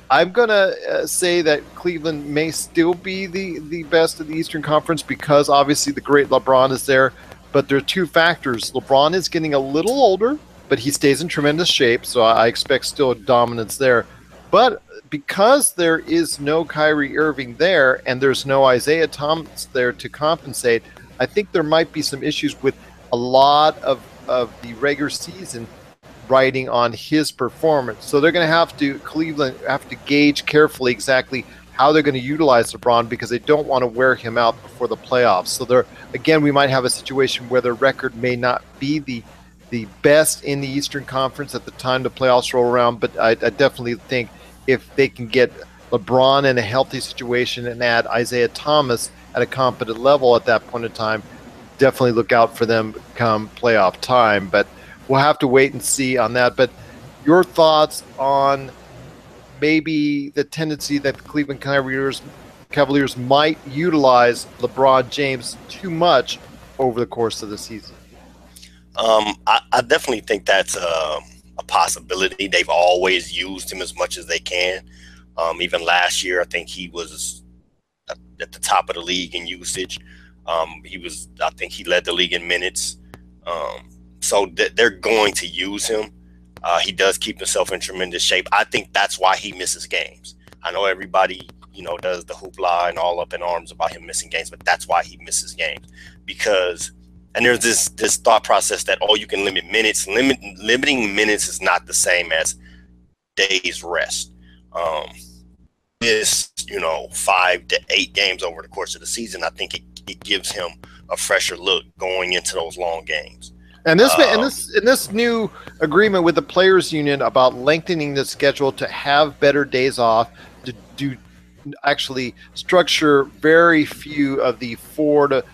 I'm going to say that Cleveland may still be the best of the Eastern Conference, because obviously the great LeBron is there. But there are two factors. LeBron is getting a little older, but he stays in tremendous shape, so I expect still dominance there. But because there is no Kyrie Irving there, and there's no Isaiah Thomas there to compensate, I think there might be some issues with a lot of the regular season riding on his performance. So they're going to have to, Cleveland have to gauge carefully exactly how they're going to utilize LeBron, because they don't want to wear him out before the playoffs. So again, we might have a situation where their record may not be the best in the Eastern Conference at the time the playoffs roll around, but I definitely think if they can get LeBron in a healthy situation and add Isaiah Thomas at a competent level at that point in time, definitely look out for them come playoff time. But we'll have to wait and see on that. But your thoughts on maybe the tendency that the Cleveland Cavaliers might utilize LeBron James too much over the course of the season?
I definitely think that's a possibility. They've always used him as much as they can. Even last year, I think he was at the top of the league in usage. I think he led the league in minutes. So they're going to use him. He does keep himself in tremendous shape. I think that's why he misses games. I know everybody, does the hoopla and all up in arms about him missing games, but that's why he misses games. And there's this thought process that, you can limit minutes. Limiting minutes is not the same as days rest. This, 5 to 8 games over the course of the season, I think it gives him a fresher look going into those long games.
And this new agreement with the players union about lengthening the schedule to have better days off, to actually structure very few of the 4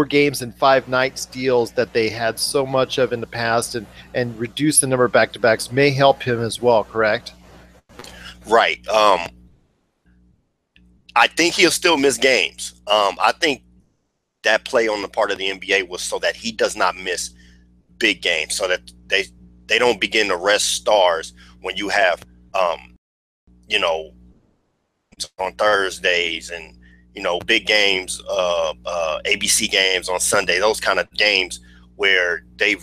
games and 5 nights deals that they had so much of in the past, and reduce the number of back-to-backs may help him as well, correct?
Right. I think he'll still miss games. I think that play on the part of the NBA was so that he does not miss big games, so that they don't begin to rest stars when you have on Thursdays and big games, ABC games on Sunday, those kind of games where they've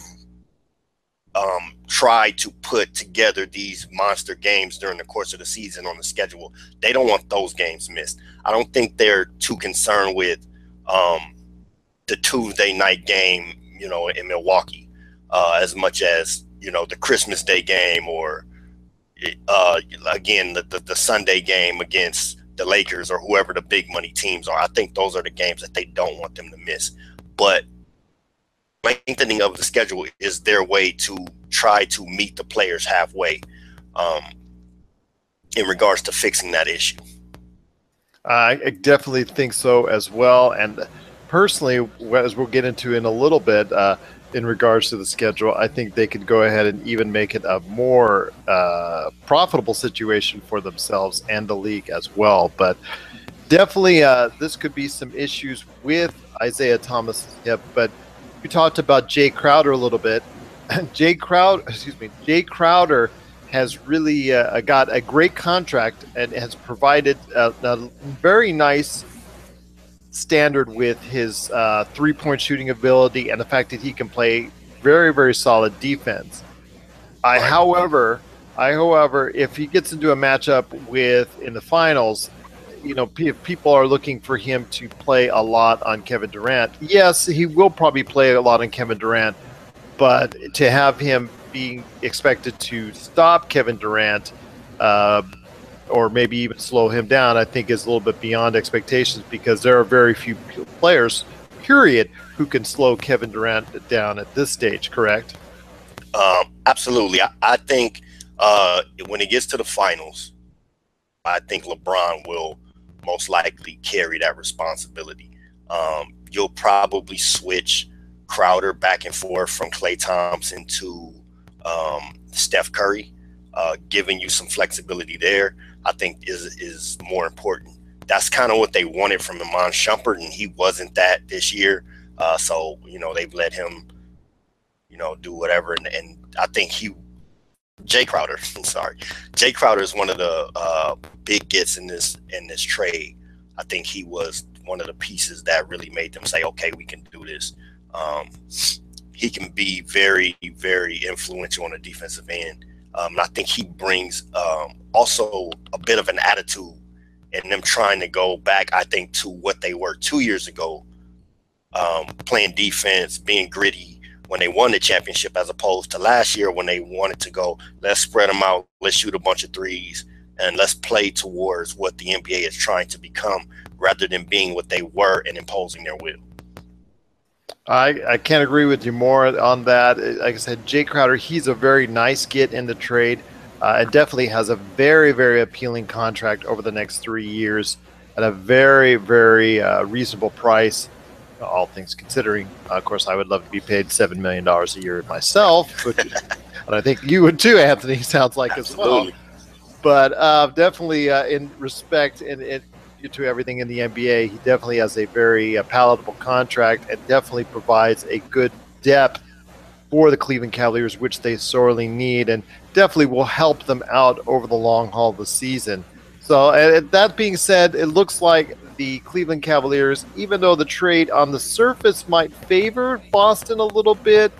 tried to put together these monster games during the course of the season on the schedule. They don't want those games missed. I don't think they're too concerned with the Tuesday night game, in Milwaukee, as much as, the Christmas Day game, or again, the Sunday game against the Lakers or whoever the big money teams are. I think those are the games that they don't want them to miss. But lengthening of the schedule is their way to try to meet the players halfway in regards to fixing that issue.
I definitely think so as well. And personally, as we'll get into in a little bit, in regards to the schedule, I think they could go ahead and even make it a more profitable situation for themselves and the league as well. But definitely, this could be some issues with Isaiah Thomas' hip. But we talked about Jay Crowder a little bit. Jay Crowder has really got a great contract and has provided a very nice standard with his three-point shooting ability and the fact that he can play very, very solid defense. However, if he gets into a matchup in the finals, if people are looking for him to play a lot on Kevin Durant, yes, he will probably play a lot on Kevin Durant, but to have him being expected to stop Kevin Durant or maybe even slow him down, I think is a little bit beyond expectations, because there are very few players, period, who can slow Kevin Durant down at this stage, correct?
Absolutely. I think when it gets to the finals, I think LeBron will most likely carry that responsibility. You'll probably switch Crowder back and forth from Klay Thompson to Steph Curry, giving you some flexibility there, I think is more important. That's kind of what they wanted from Iman Shumpert, and he wasn't that this year. So, they've let him, do whatever. And I think Jay Crowder is one of the big gets in this trade. I think he was one of the pieces that really made them say, okay, we can do this. He can be very, very influential on the defensive end. And I think he brings also a bit of an attitude in them trying to go back, I think, to what they were 2 years ago, playing defense, being gritty when they won the championship, as opposed to last year when they wanted to go, let's spread them out, let's shoot a bunch of threes, and let's play towards what the NBA is trying to become rather than being what they were and imposing their will.
I can't agree with you more on that. Like I said, Jay Crowder, he's a very nice get in the trade. It definitely has a very, very appealing contract over the next 3 years at a very, very reasonable price, all things considering. Of course, I would love to be paid $7 million a year myself, and I think you would too, Anthony, sounds like. Absolutely. As well. But definitely in respect and to everything in the NBA, he definitely has a very palatable contract and definitely provides a good depth for the Cleveland Cavaliers, which they sorely need, and definitely will help them out over the long haul of the season. So that being said, it looks like the Cleveland Cavaliers, even though the trade on the surface might favor Boston a little bit,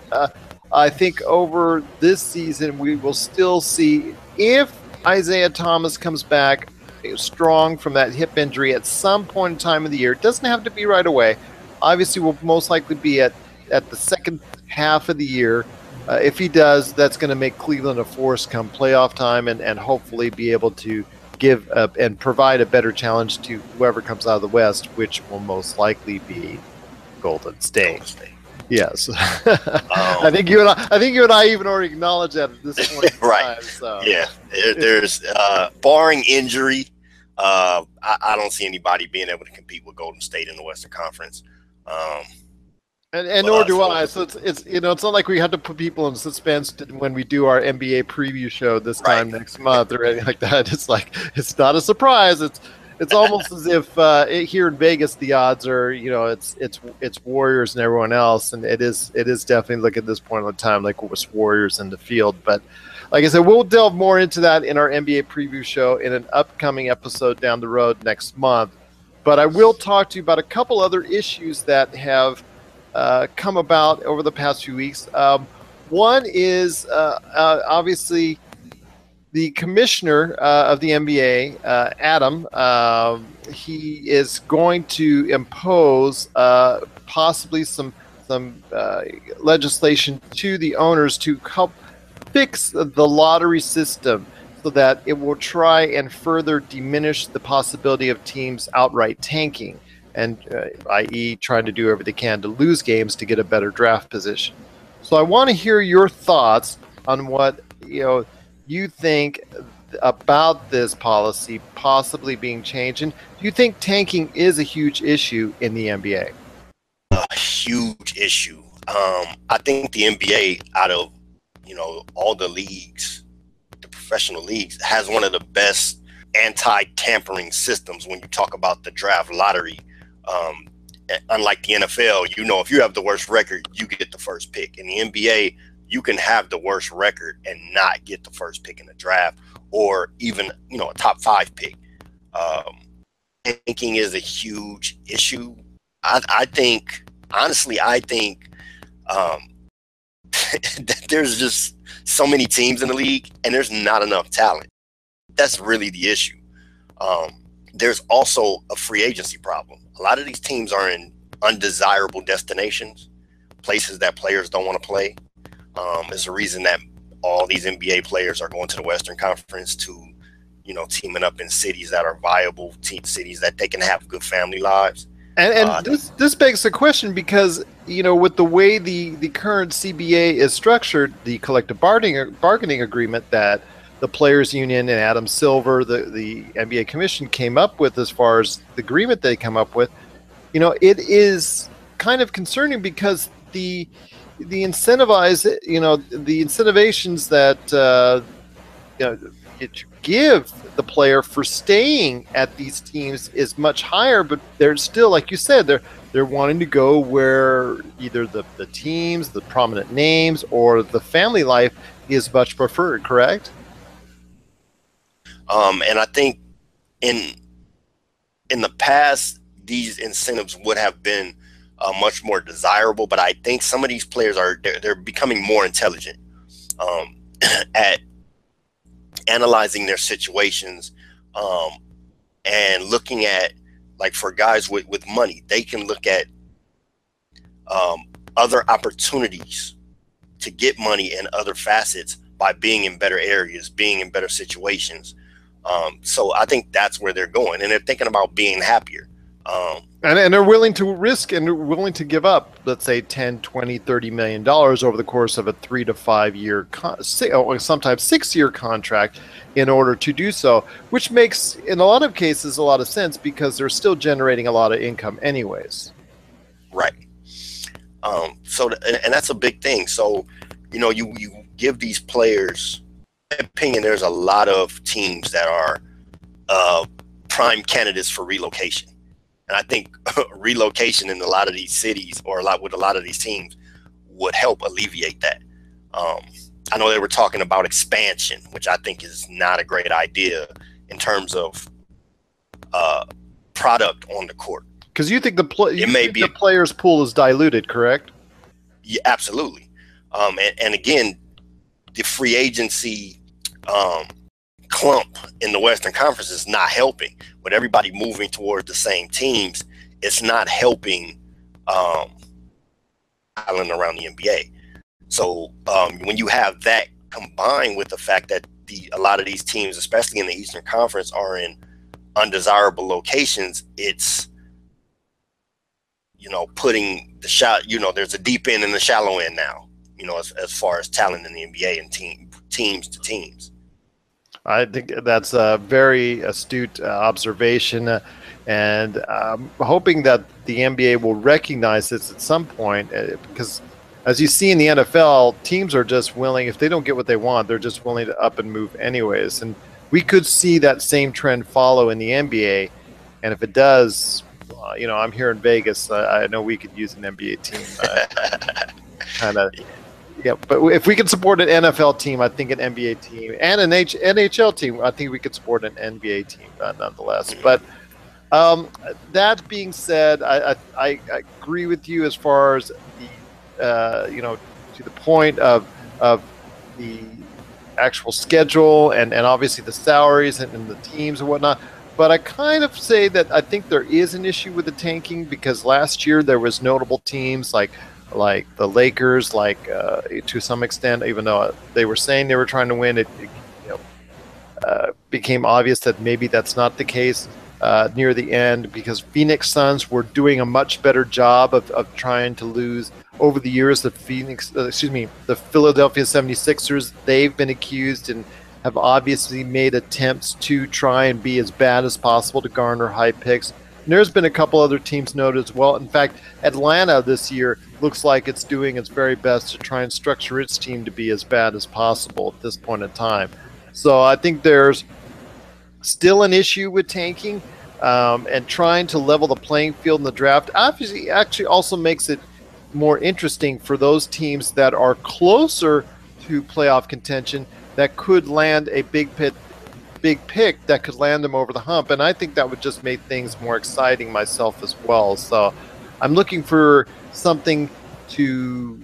I think over this season we will still see, if Isaiah Thomas comes back strong from that hip injury at some point in time of the year. It doesn't have to be right away. Obviously, will most likely be at the second half of the year. If he does, that's going to make Cleveland a force come playoff time, and hopefully be able to give and provide a better challenge to whoever comes out of the West, which will most likely be Golden State. Yes. I think you and I even already acknowledge that at this point in
right.
time, so.
Yeah. There's barring injury, I don't see anybody being able to compete with Golden State in the Western Conference.
And nor do I. So it's it's not like we had to put people in suspense when we do our NBA preview show this time next month or anything like that. It's like, it's not a surprise. It's almost as if here in Vegas the odds are, it's Warriors and everyone else, and it is definitely, look at this point in time, like it was Warriors in the field. But like I said, we'll delve more into that in our NBA preview show in an upcoming episode down the road next month. But I will talk to you about a couple other issues that have come about over the past few weeks. One is obviously the commissioner of the NBA, Adam, he is going to impose possibly some legislation to the owners to help fix the lottery system. So so that it will try and further diminish the possibility of teams outright tanking, and i.e. trying to do everything they can to lose games to get a better draft position. So I want to hear your thoughts on what you think about this policy possibly being changed, and do you think tanking is a huge issue in the NBA?
A huge issue. I think the NBA, out of all the leagues, the professional leagues, has one of the best anti-tampering systems when you talk about the draft lottery. Unlike the NFL, if you have the worst record, you get the first pick. In the NBA, you can have the worst record and not get the first pick in the draft, or even a top 5 pick. Tanking is a huge issue. I think there's just so many teams in the league and there's not enough talent. That's really the issue. There's also a free agency problem. A lot of these teams are in undesirable destinations, places that players don't want to play. There's a reason that all these NBA players are going to the Western Conference to, teaming up in cities that are viable, cities that they can have good family lives.
And this begs the question, because with the way the current CBA is structured, the collective bargaining agreement that the Players Union and Adam Silver, the NBA Commission, came up with, as far as the agreement they come up with, it is kind of concerning, because the incentivations that it give the player for staying at these teams is much higher, but they're still, like you said, they're wanting to go where either the teams, the prominent names, or the family life is much preferred, correct?
And I think in the past, these incentives would have been much more desirable, but I think some of these players they're becoming more intelligent at analyzing their situations, and looking at, like, for guys with money, they can look at other opportunities to get money in other facets by being in better areas, being in better situations. So I think that's where they're going, and they're thinking about being happier.
And they're willing to risk and willing to give up, let's say, $10, $20, $30 million over the course of a 3 to 5 year, sometimes 6 year contract in order to do so, which makes, in a lot of cases, a lot of sense, because they're still generating a lot of income anyways.
Right. And that's a big thing. So, you give these players, in my opinion, there's a lot of teams that are prime candidates for relocation. And I think relocation in a lot of these cities, or with a lot of these teams, would help alleviate that. I know they were talking about expansion, which I think is not a great idea in terms of product on the court.
Because you think the players' pool is diluted, correct?
Yeah, absolutely. And again, the free agency clump in the Western Conference is not helping. With everybody moving towards the same teams, it's not helping island around the NBA. So when you have that combined with the fact that a lot of these teams, especially in the Eastern Conference, are in undesirable locations, it's putting the shot. There's a deep end and a shallow end now. As far as talent in the NBA and teams to teams.
I think that's a very astute observation, and I'm hoping that the NBA will recognize this at some point, because as you see in the NFL, teams are just willing, if they don't get what they want, they're just willing to up and move anyways. And we could see that same trend follow in the NBA, and if it does, I'm here in Vegas. I know we could use an NBA team. Yeah, but if we can support an NFL team, I think an NBA team, and an NHL team, I think we could support an NBA team nonetheless. But that being said, I agree with you as far as the to the point of the actual schedule and obviously the salaries and the teams and whatnot. But I kind of say that I think there is an issue with the tanking, because last year there was notable teams like the Lakers, to some extent, even though they were saying they were trying to win, became obvious that maybe that's not the case near the end, because Phoenix Suns were doing a much better job of trying to lose over the years. The Philadelphia 76ers, they've been accused and have obviously made attempts to try and be as bad as possible to garner high picks. And there's been a couple other teams noted as well. In fact, Atlanta this year looks like it's doing its very best to try and structure its team to be as bad as possible at this point in time. So I think there's still an issue with tanking and trying to level the playing field in the draft. Obviously, actually also makes it more interesting for those teams that are closer to playoff contention that could land a big pick that could land them over the hump. And I think that would just make things more exciting myself as well. So I'm looking for something to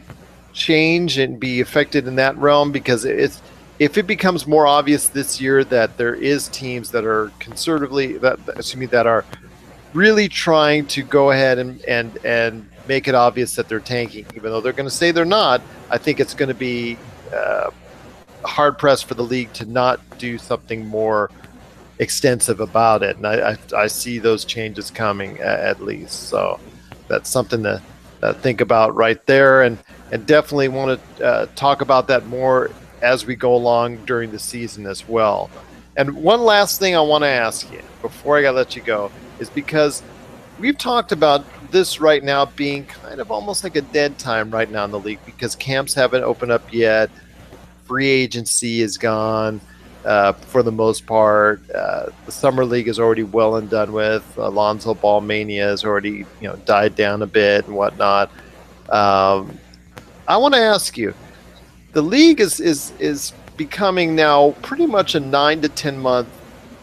change and be affected in that realm, because if it becomes more obvious this year that there is teams that are that are really trying to go ahead and make it obvious that they're tanking, even though they're going to say they're not, I think it's going to be hard pressed for the league to not do something more extensive about it. And I see those changes coming at least. So that's something to think about right there, and definitely want to talk about that more as we go along during the season as well. And one last thing I want to ask you before I gotta let you go is, because we've talked about this right now being kind of almost like a dead time right now in the league, because camps haven't opened up yet. Free agency is gone for the most part. The summer league is already well and done with. Alonzo Ball mania has already died down a bit and whatnot. I want to ask you, the league is becoming now pretty much a 9 to 10 month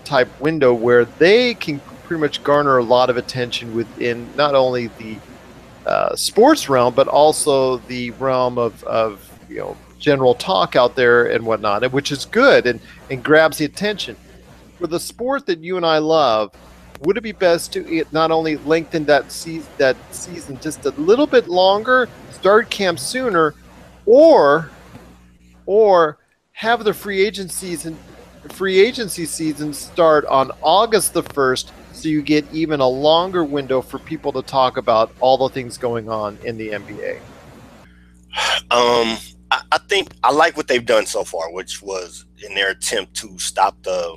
type window where they can pretty much garner a lot of attention within not only the sports realm, but also the realm of general talk out there and whatnot, which is good and grabs the attention. For the sport that you and I love, would it be best to not only lengthen that season just a little bit longer, start camp sooner, or have the free agency season start on August the 1st, so you get even a longer window for people to talk about all the things going on in the NBA?
I think I like what they've done so far, which was in their attempt to stop the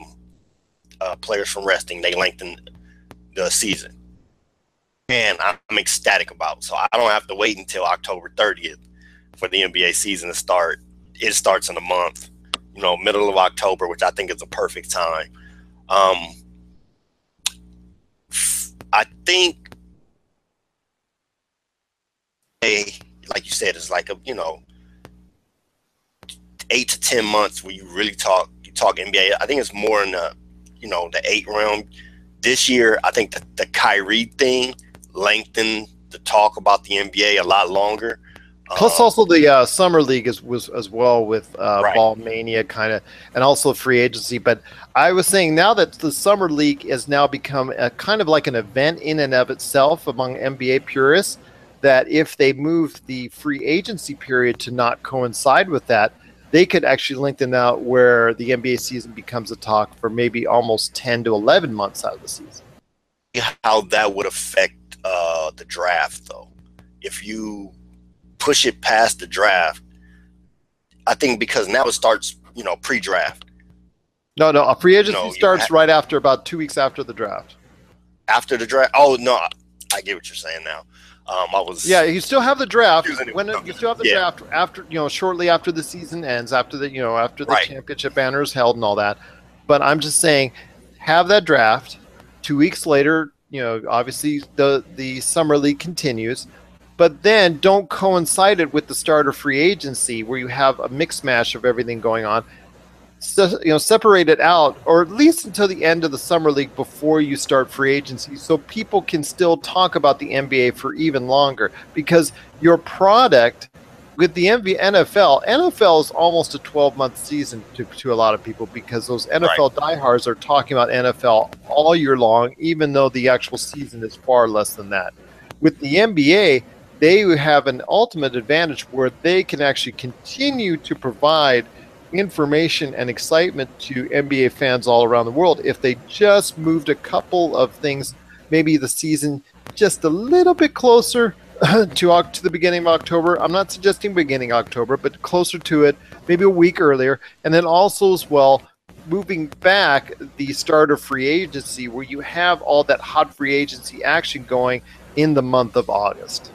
players from resting, they lengthened the season. And I'm ecstatic about. So I don't have to wait until October 30th for the NBA season to start. It starts in a month, middle of October, which I think is a perfect time. I think, like you said, it's like 8 to 10 months where you really talk NBA. I think it's more in the the 8 realm. This year, I think the Kyrie thing lengthened the talk about the NBA a lot longer.
Plus, also the summer league was as well with
right.
Ball mania kind of, and also free agency. But I was saying now that the summer league has now become a kind of like an event in and of itself among NBA purists, that if they move the free agency period to not coincide with that, they could actually lengthen out where the NBA season becomes a talk for maybe almost 10 to 11 months out of the season.
How that would affect the draft, though, if you push it past the draft, I think, because now it starts, pre-draft.
No, a free agency starts right after, about 2 weeks after the draft.
After the draft? Oh no, I get what you're saying now.
You still have the draft. You still have the draft after, shortly after the season ends, after the
right.
championship banner is held and all that. But I'm just saying, have that draft. 2 weeks later, obviously the summer league continues, but then don't coincide it with the start of free agency where you have a mix mash of everything going on. So, separate it out, or at least until the end of the summer league before you start free agency, so people can still talk about the NBA for even longer. Because your product with the NFL is almost a 12-month season to a lot of people, because those NFL diehards are talking about NFL all year long, even though the actual season is far less than that. With the NBA, they have an ultimate advantage where they can actually continue to provide information and excitement to NBA fans all around the world if they just moved a couple of things, maybe the season just a little bit closer to the beginning of October. I'm not suggesting beginning October, but closer to it, maybe a week earlier. And then also as well, moving back the start of free agency where you have all that hot free agency action going in the month of August.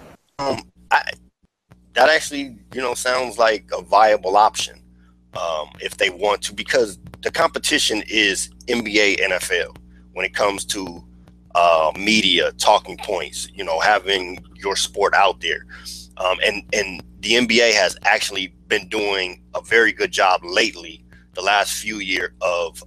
That actually, sounds like a viable option if they want to, because the competition is NBA, NFL when it comes to media talking points, having your sport out there. And the NBA has actually been doing a very good job lately, the last few years, of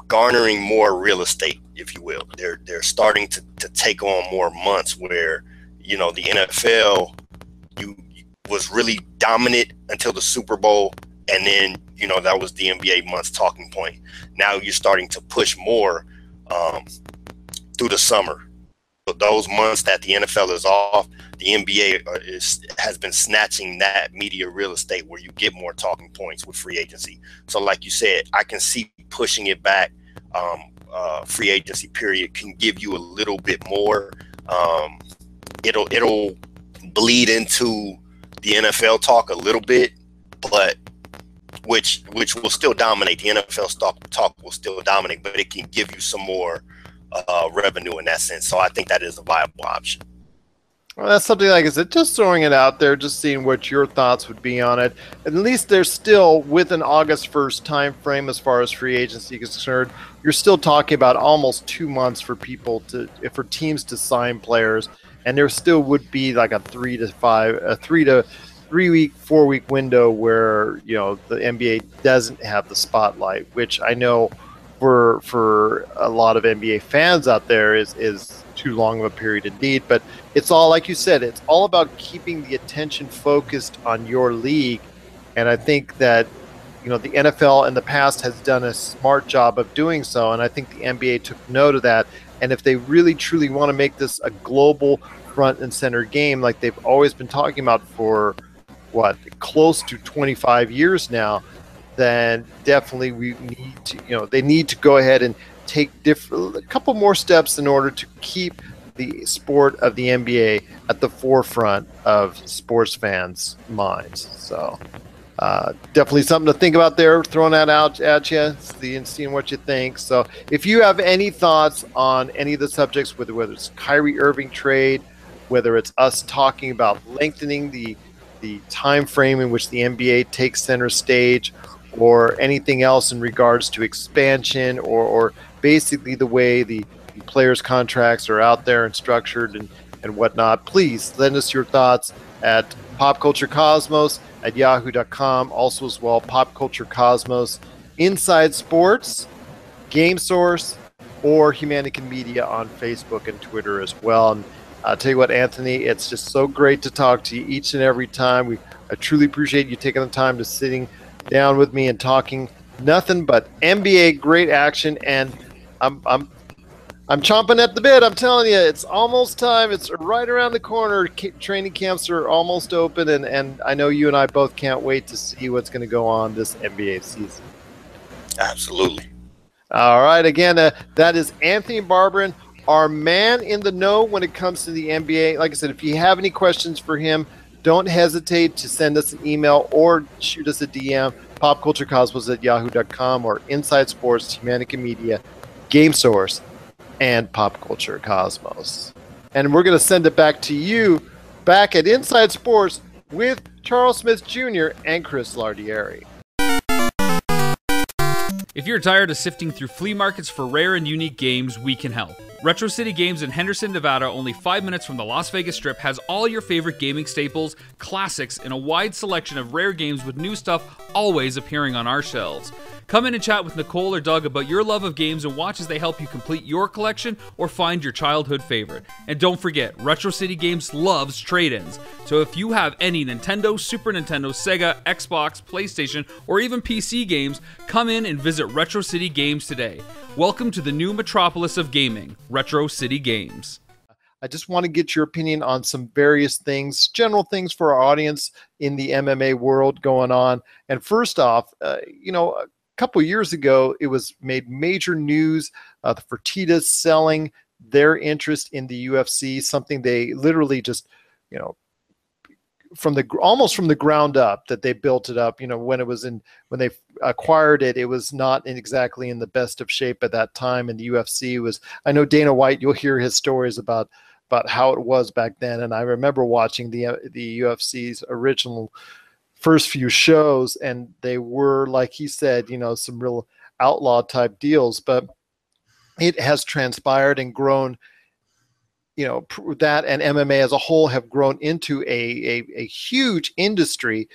garnering more real estate, if you will. They're starting to take on more months where, the NFL was really dominant until the Super Bowl. And then, that was the NBA months talking point. Now you're starting to push more through the summer. So those months that the NFL is off, the NBA has been snatching that media real estate where you get more talking points with free agency. So like you said, I can see pushing it back. Free agency period can give you a little bit more. It'll bleed into the NFL talk a little bit, but which will still dominate. The NFL talk will still dominate, but it can give you some more revenue in that sense. So I think that is a viable option.
Well, that's something, like I said, just throwing it out there, just seeing what your thoughts would be on it. At least they're still with an August 1st time frame as far as free agency is concerned. You're still talking about almost 2 months for teams to sign players, and there still would be like a 3 to 3 week, 4 week window where the NBA doesn't have the spotlight, which I know for a lot of NBA fans out there is too long of a period indeed. But it's all, like you said, it's all about keeping the attention focused on your league. And I think that the NFL in the past has done a smart job of doing so, and I think the NBA took note of that. And if they really truly want to make this a global front and center game like they've always been talking about for close to 25 years now, then definitely we need to, they need to go ahead and take a couple more steps in order to keep the sport of the NBA at the forefront of sports fans' minds. So definitely something to think about there, throwing that out at you and seeing what you think. So if you have any thoughts on any of the subjects, whether it's Kyrie Irving trade, whether it's us talking about lengthening the time frame in which the NBA takes center stage, or anything else in regards to expansion or basically the way the players' contracts are out there and structured and whatnot, please send us your thoughts at popculturecosmos@yahoo.com. Also as well, Pop Culture Cosmos, Inside Sports, Game Source, or Humanican Media on Facebook and Twitter as well. And I'll tell you what, Anthony, it's just so great to talk to you each and every time. I truly appreciate you taking the time to sitting down with me and talking nothing but NBA great action, and I'm chomping at the bit. I'm telling you, it's almost time. It's right around the corner. Training camps are almost open, and I know you and I both can't wait to see what's going to go on this NBA season.
Absolutely.
All right. Again, that is Anthony Barbarin, our man in the know when it comes to the NBA. Like I said, if you have any questions for him, don't hesitate to send us an email or shoot us a DM, popculturecosmos@yahoo.com, or Inside Sports, Humanican Media, Game Source, and Pop Culture Cosmos. And we're going to send it back to you back at Inside Sports with Charles Smith Jr. and Chris Lardieri.
If you're tired of sifting through flea markets for rare and unique games, we can help. Retro City Games in Henderson, Nevada, only 5 minutes from the Las Vegas Strip, has all your favorite gaming staples, classics, and a wide selection of rare games with new stuff always appearing on our shelves. Come in and chat with Nicole or Doug about your love of games and watch as they help you complete your collection or find your childhood favorite. And don't forget, Retro City Games loves trade-ins. So if you have any Nintendo, Super Nintendo, Sega, Xbox, PlayStation, or even PC games, come in and visit Retro City Games today. Welcome to the new metropolis of gaming, Retro City Games.
I just want to get your opinion on some various things, general things for our audience in the MMA world going on. And first off, a couple years ago, it was made major news. The Fertitas selling their interest in the UFC, something they literally just, almost from the ground up, that they built it up. When they acquired it, it was not exactly in the best of shape at that time. And the UFC was, I know Dana White, you'll hear his stories about how it was back then. And I remember watching the UFC's original first few shows, and they were, like he said, some real outlaw type deals, but it has transpired and grown, that and MMA as a whole have grown into a huge industry.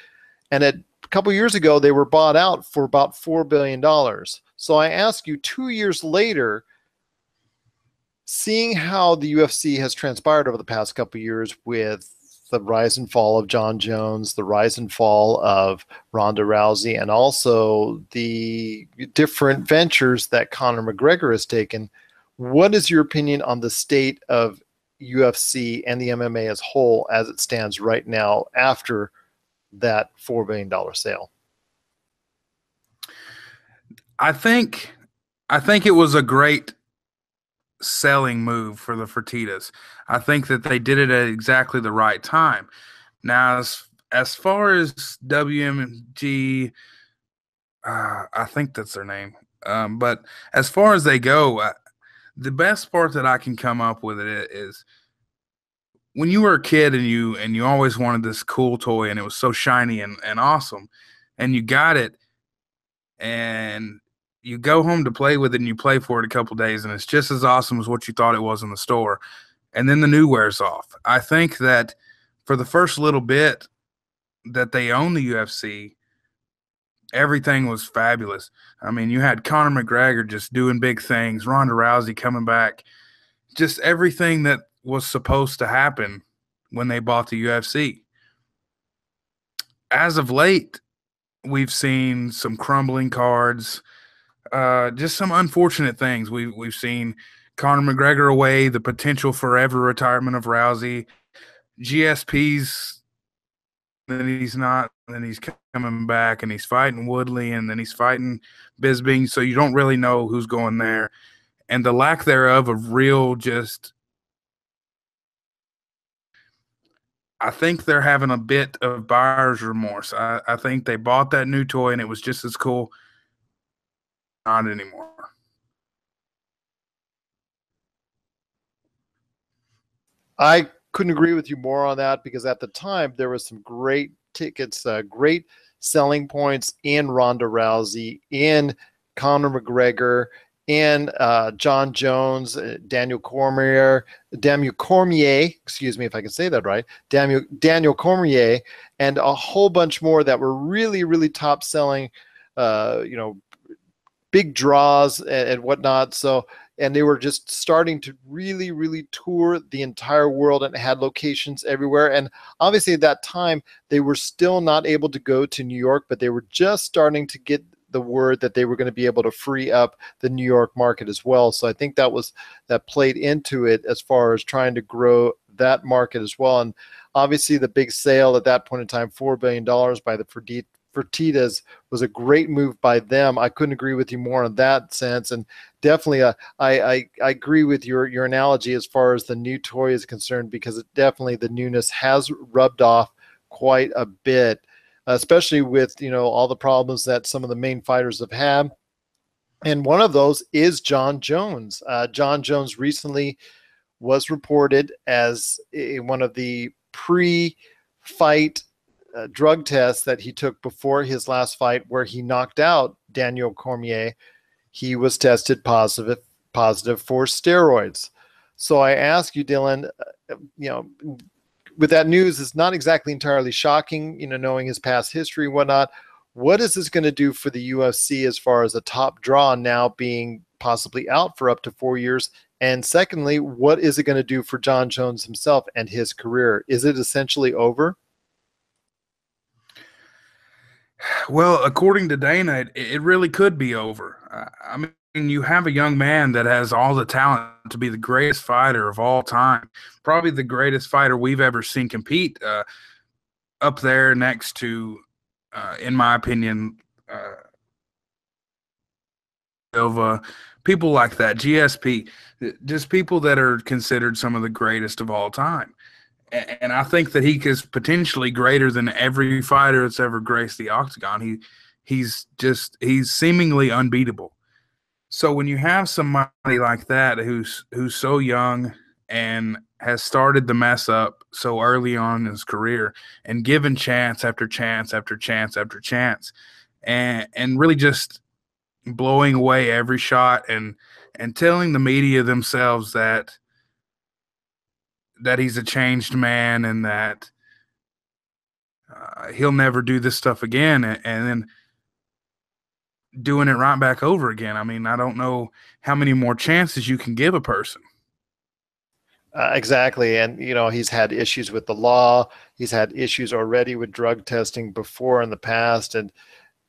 And a couple years ago, they were bought out for about $4 billion. So I ask you, 2 years later, seeing how the UFC has transpired over the past couple of years with the rise and fall of Jon Jones, the rise and fall of Ronda Rousey, and also the different ventures that Conor McGregor has taken, what is your opinion on the state of UFC and the MMA as a whole as it stands right now after that $4 billion sale?
I think it was a great selling move for the Fertitas. I think that they did it at exactly the right time. Now, as far as WMG, I think that's their name. But as far as they go, the best part that I can come up with it is when you were a kid and you always wanted this cool toy and it was so shiny and awesome, and you got it and you go home to play with it and you play for it a couple days and it's just as awesome as what you thought it was in the store, and then the new wears off. I think that for the first little bit that they owned the UFC, everything was fabulous. I mean, you had Conor McGregor just doing big things, Ronda Rousey coming back, just everything that was supposed to happen when they bought the UFC. As of late, we've seen some crumbling cards, just some unfortunate things. We've seen Conor McGregor away, the potential forever retirement of Rousey, GSP's, then he's not, and then he's coming back and he's fighting Woodley, and then he's fighting Bisping, so you don't really know who's going there. And the lack thereof of real, just, I think they're having a bit of buyer's remorse. I think they bought that new toy and it was just as cool. Not anymore.
I couldn't agree with you more on that, because at the time there was some great tickets, great selling points in Ronda Rousey, in Conor McGregor, in Jon Jones, Daniel Cormier, excuse me if I can say that right, Daniel Cormier, and a whole bunch more that were really, really top selling, big draws and whatnot. So, and they were just starting to really, really tour the entire world and had locations everywhere. And obviously at that time, they were still not able to go to New York, but they were just starting to get the word that they were going to be able to free up the New York market as well. So I think that played into it as far as trying to grow that market as well. And obviously the big sale at that point in time, $4 billion by the Fertitas, was a great move by them. I couldn't agree with you more in that sense. And definitely I agree with your analogy as far as the new toy is concerned, because it definitely, the newness has rubbed off quite a bit, especially with, all the problems that some of the main fighters have had. And one of those is Jon Jones. Jon Jones recently was reported as one of the pre-fight drug tests that he took before his last fight, where he knocked out Daniel Cormier. He was tested positive for steroids. So I ask you, Dylan, with that news, it's not exactly entirely shocking, knowing his past history and whatnot. What is this going to do for the UFC as far as a top draw now being possibly out for up to 4 years? And secondly, what is it going to do for Jon Jones himself and his career? Is it essentially over?
Well, according to Dana, it really could be over. I mean, you have a young man that has all the talent to be the greatest fighter of all time, probably the greatest fighter we've ever seen compete, up there next to, in my opinion, Silva, people like that, GSP, just people that are considered some of the greatest of all time. And I think that he is potentially greater than every fighter that's ever graced the octagon. He's seemingly unbeatable. So when you have somebody like that who's so young and has started the mess up so early on in his career and given chance after chance after chance after chance, and really just blowing away every shot and telling the media themselves that he's a changed man and that he'll never do this stuff again, and then doing it right back over again. I mean, I don't know how many more chances you can give a person.
Exactly. And, he's had issues with the law. He's had issues already with drug testing before in the past. And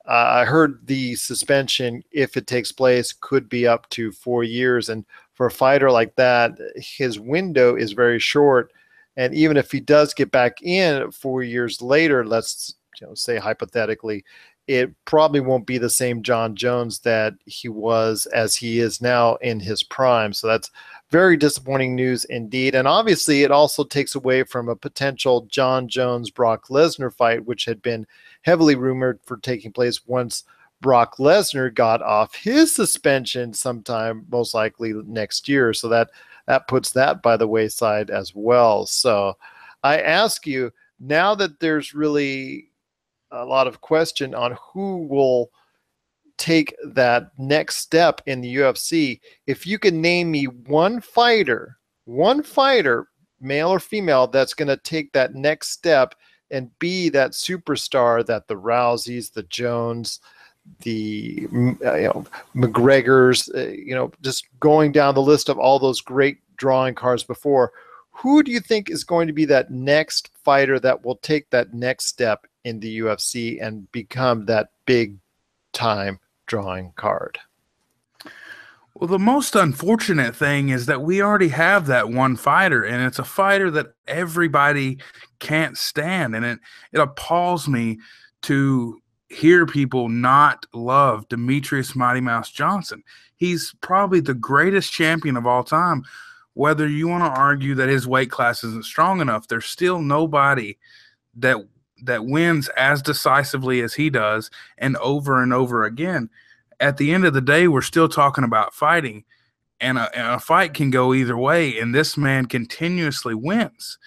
I heard the suspension, if it takes place, could be up to 4 years. And for a fighter like that, his window is very short. And even if he does get back in 4 years later, let's say hypothetically, it probably won't be the same John Jones that he was as he is now in his prime. So that's very disappointing news indeed. And obviously it also takes away from a potential John Jones-Brock Lesnar fight, which had been heavily rumored for taking place once Brock Lesnar got off his suspension sometime, most likely next year. So that puts that by the wayside as well. So I ask you, now that there's really a lot of question on who will take that next step in the UFC, if you can name me one fighter, male or female, that's going to take that next step and be that superstar that the Rouseys, the Jones, the McGregors, just going down the list of all those great drawing cards before, who do you think is going to be that next fighter that will take that next step in the UFC and become that big time drawing card?
Well, the most unfortunate thing is that we already have that one fighter, and it's a fighter that everybody can't stand. And it appalls me to hear people not love Demetrius Mighty Mouse Johnson. He's probably the greatest champion of all time. Whether you want to argue that his weight class isn't strong enough, there's still nobody that wins as decisively as he does and over again. At the end of the day, we're still talking about fighting, and a fight can go either way, and this man continuously wins.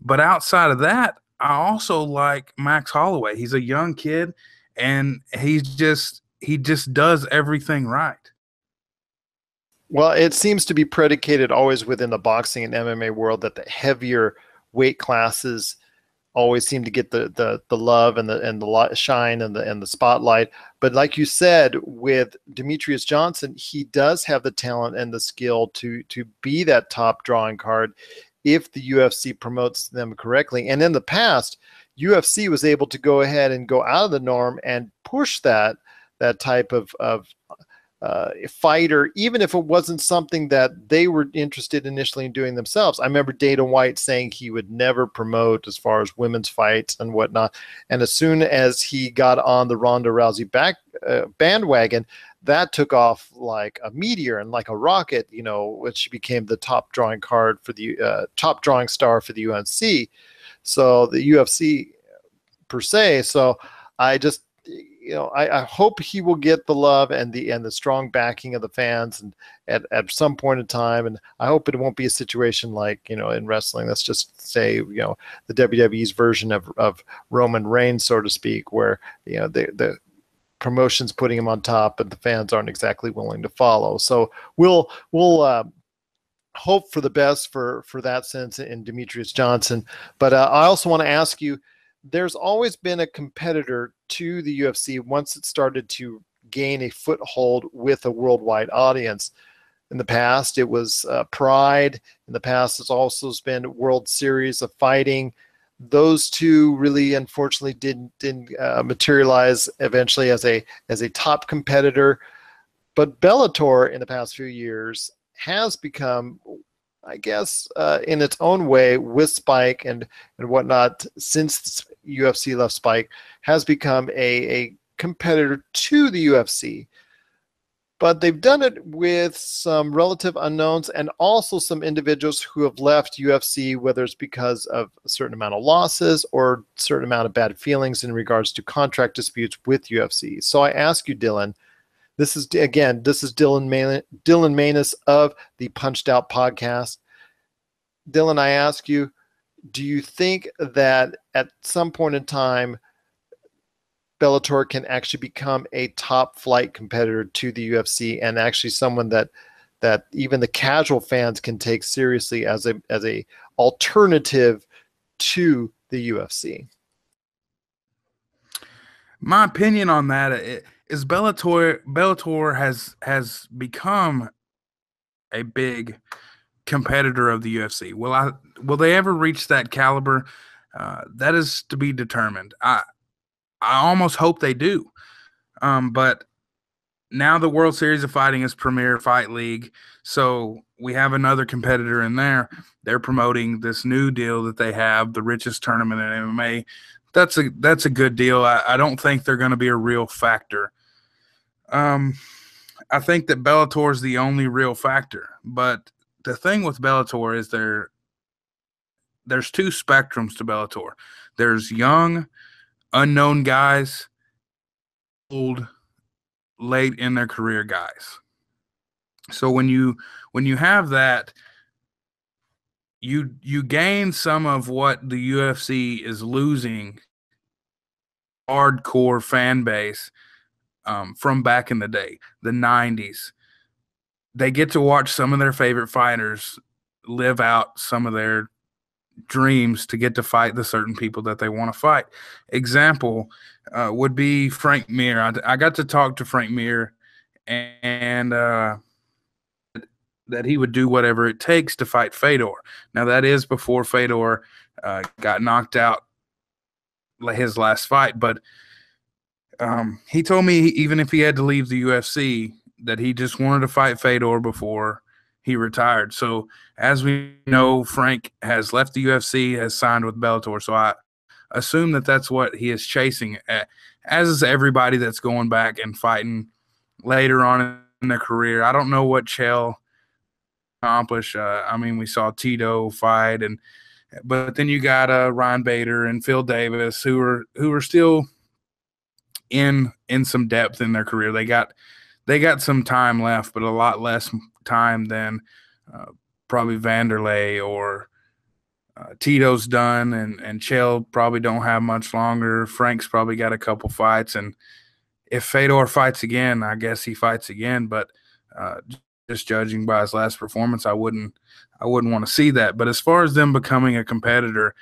But outside of that, I also like Max Holloway. He's a young kid, and he just does everything right.
Well, it seems to be predicated always within the boxing and MMA world that the heavier weight classes always seem to get the love and the shine and the spotlight. But like you said, with Demetrius Johnson, he does have the talent and the skill to be that top drawing card if the UFC promotes them correctly. And in the past, UFC was able to go ahead and go out of the norm and push that type of fighter, even if it wasn't something that they were interested initially in doing themselves. I remember Dana White saying he would never promote as far as women's fights and whatnot. And as soon as he got on the Ronda Rousey bandwagon, that took off like a meteor and like a rocket, which became the top drawing card for the top drawing star for the UNC. So the UFC per se. So I just, I hope he will get the love and the strong backing of the fans and at some point in time. And I hope it won't be a situation like, in wrestling, let's just say, the WWE's version of Roman Reigns, so to speak, where, the promotion's putting him on top and the fans aren't exactly willing to follow. So we'll hope for the best for that sense in Demetrius Johnson. But I also want to ask you, there's always been a competitor to the UFC once it started to gain a foothold with a worldwide audience. In the past, it was Pride. In the past, it's also been World Series of Fighting. Those two really, unfortunately, didn't materialize eventually as a top competitor. But Bellator in the past few years has become, I guess, in its own way, with Spike and whatnot, since UFC left Spike, has become a competitor to the UFC. But they've done it with some relative unknowns and also some individuals who have left UFC, whether it's because of a certain amount of losses or a certain amount of bad feelings in regards to contract disputes with UFC. So I ask you, Dylan, this is Dylan Manus of the Punched Out podcast. Dylan, I ask you, do you think that at some point in time, Bellator can actually become a top flight competitor to the UFC and actually someone that even the casual fans can take seriously as a alternative to the UFC?
My opinion on that is Bellator has become a big competitor of the UFC. Will they ever reach that caliber? That is to be determined. I almost hope they do. But now the World Series of Fighting is Premier Fight League, so we have another competitor in there. They're promoting this new deal that they have, the richest tournament in MMA. That's a good deal. I don't think they're going to be a real factor. I think that Bellator is the only real factor. But the thing with Bellator is there's two spectrums to Bellator. There's young, unknown guys, old, late in their career guys. So when you have that, you gain some of what the UFC is losing, hardcore fan base from back in the day, the 90s. They get to watch some of their favorite fighters live out some of their dreams to get to fight the certain people that they want to fight. Example would be Frank Mir. I got to talk to Frank Mir, and that he would do whatever it takes to fight Fedor. Now, that is before Fedor got knocked out his last fight, but he told me even if he had to leave the UFC, that he just wanted to fight Fedor before he retired. So as we know, Frank has left the UFC, has signed with Bellator. So I assume that that's what he is chasing, as is everybody that's going back and fighting later on in their career. I don't know what Chael accomplished. I mean, we saw Tito fight, but then you got Ryan Bader and Phil Davis who are still in some depth in their career. They got some time left, but a lot less time than probably Vanderlei or Tito's done, and Chael probably don't have much longer. Frank's probably got a couple fights, and if Fedor fights again, I guess he fights again. But just judging by his last performance, I wouldn't want to see that. But as far as them becoming a competitor,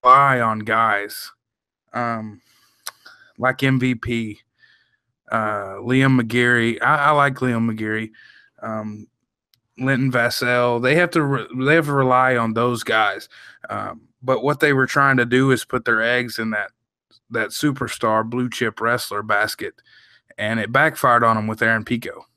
rely on guys like MVP. Liam McGarry. I like Liam McGarry. Linton Vassell. They have to rely on those guys. But what they were trying to do is put their eggs in that superstar blue chip wrestler basket, and it backfired on them with Aaron Pico.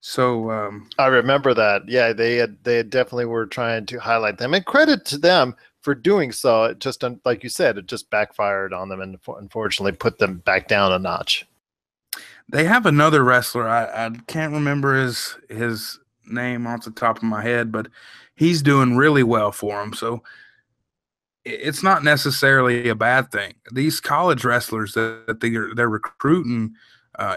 So
I remember that. Yeah, they definitely were trying to highlight them, and credit to them for doing so. It just, like you said, it just backfired on them and unfortunately put them back down a notch.
They have another wrestler. I can't remember his name off the top of my head, but he's doing really well for them. So it's not necessarily a bad thing. These college wrestlers that they're recruiting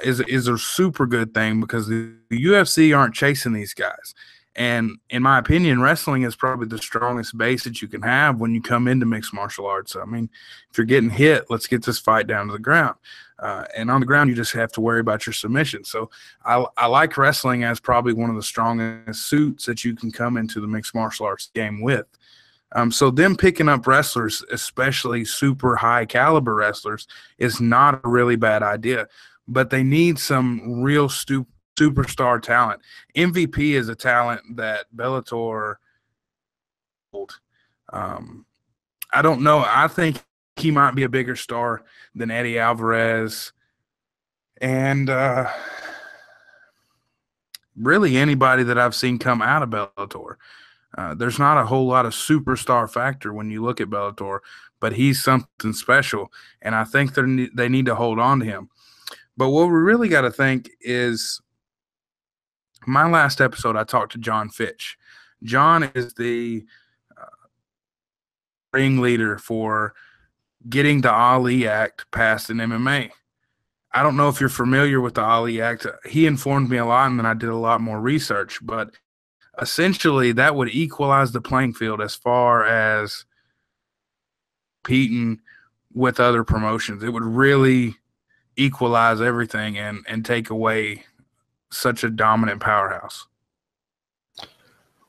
is a super good thing, because the UFC aren't chasing these guys. And in my opinion, wrestling is probably the strongest base that you can have when you come into mixed martial arts. I mean, if you're getting hit, let's get this fight down to the ground. And on the ground, you just have to worry about your submission. So I like wrestling as probably one of the strongest suits that you can come into the mixed martial arts game with. So them picking up wrestlers, especially super high caliber wrestlers, is not a really bad idea. But they need some real superstar talent. MVP is a talent that Bellator I don't know. I think he might be a bigger star than Eddie Alvarez. And really anybody that I've seen come out of Bellator. There's not a whole lot of superstar factor when you look at Bellator, but he's something special, and I think they need to hold on to him. But what we really got to think is, my last episode, I talked to John Fitch. John is the ringleader for getting the Ali Act passed in MMA. I don't know if you're familiar with the Ali Act. He informed me a lot, and then I did a lot more research. But essentially, that would equalize the playing field as far as competing with other promotions. It would really equalize everything and take away such a dominant powerhouse.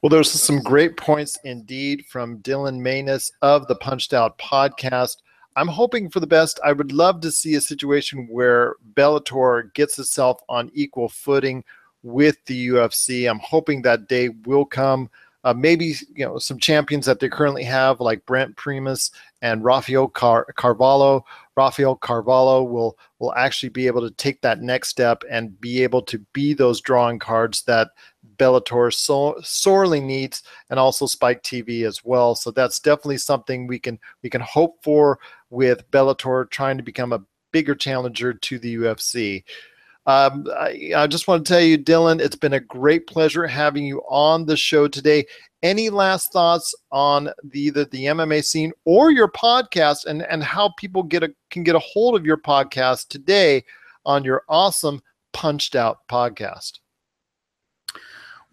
Well, there's some great points indeed from Dylan Manus of the Punched Out podcast. I'm hoping for the best. I would love to see a situation where Bellator gets itself on equal footing with the UFC. I'm hoping that day will come. Maybe some champions that they currently have, like Brent Primus and Rafael Carvalho. Rafael Carvalho will actually be able to take that next step and be able to be those drawing cards that Bellator sorely needs, and also Spike TV as well. So that's definitely something we can hope for with Bellator trying to become a bigger challenger to the UFC. I just want to tell you, Dylan, it's been a great pleasure having you on the show today. Any last thoughts on either the MMA scene or your podcast, and how people can get a hold of your podcast today on your awesome Punched Out podcast?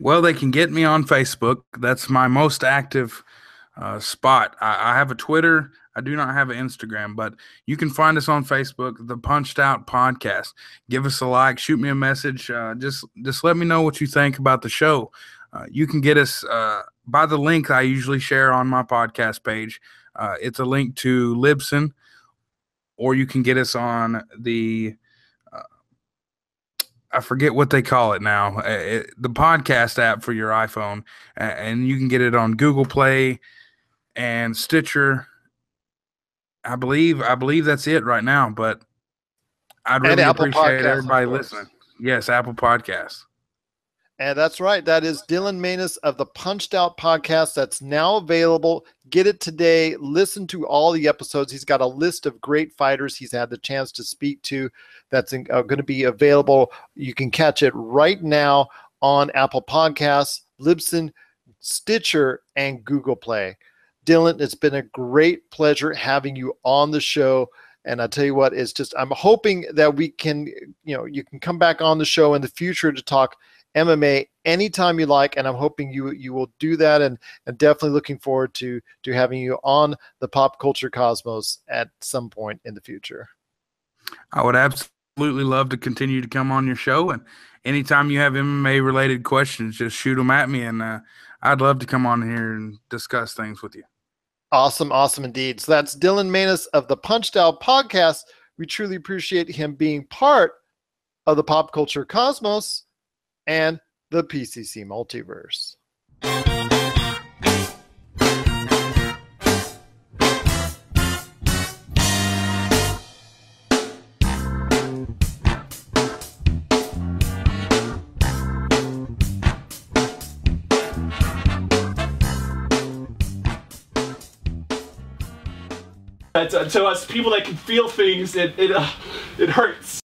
Well, they can get me on Facebook. That's my most active spot. I have a Twitter. I do not have an Instagram, but you can find us on Facebook, the Punched Out Podcast. Give us a like, shoot me a message. Just let me know what you think about the show. You can get us by the link I usually share on my podcast page. It's a link to Libsyn, or you can get us on the I forget what they call it now, the podcast app for your iPhone, and you can get it on Google Play and Stitcher. I believe that's it right now, but I'd really appreciate everybody listening. Yes, Apple Podcasts.
And that's right. That is Dylan Manus of the Punched Out podcast. That's now available. Get it today. Listen to all the episodes. He's got a list of great fighters he's had the chance to speak to that's going to be available. You can catch it right now on Apple Podcasts, Libsyn, Stitcher, and Google Play. Dylan, it's been a great pleasure having you on the show. And I tell you what, I'm hoping that we can, you can come back on the show in the future to talk MMA anytime you like, and I'm hoping you will do that, and definitely looking forward to having you on the Pop Culture Cosmos at some point in the future.
I would absolutely love to continue to come on your show, and anytime you have MMA related questions, just shoot them at me, and I'd love to come on here and discuss things with you.
Awesome indeed. So that's Dylan Manus of the Punched Out podcast. We truly appreciate him being part of the Pop Culture Cosmos and the PCC Multiverse.
To us people that can feel things, it hurts.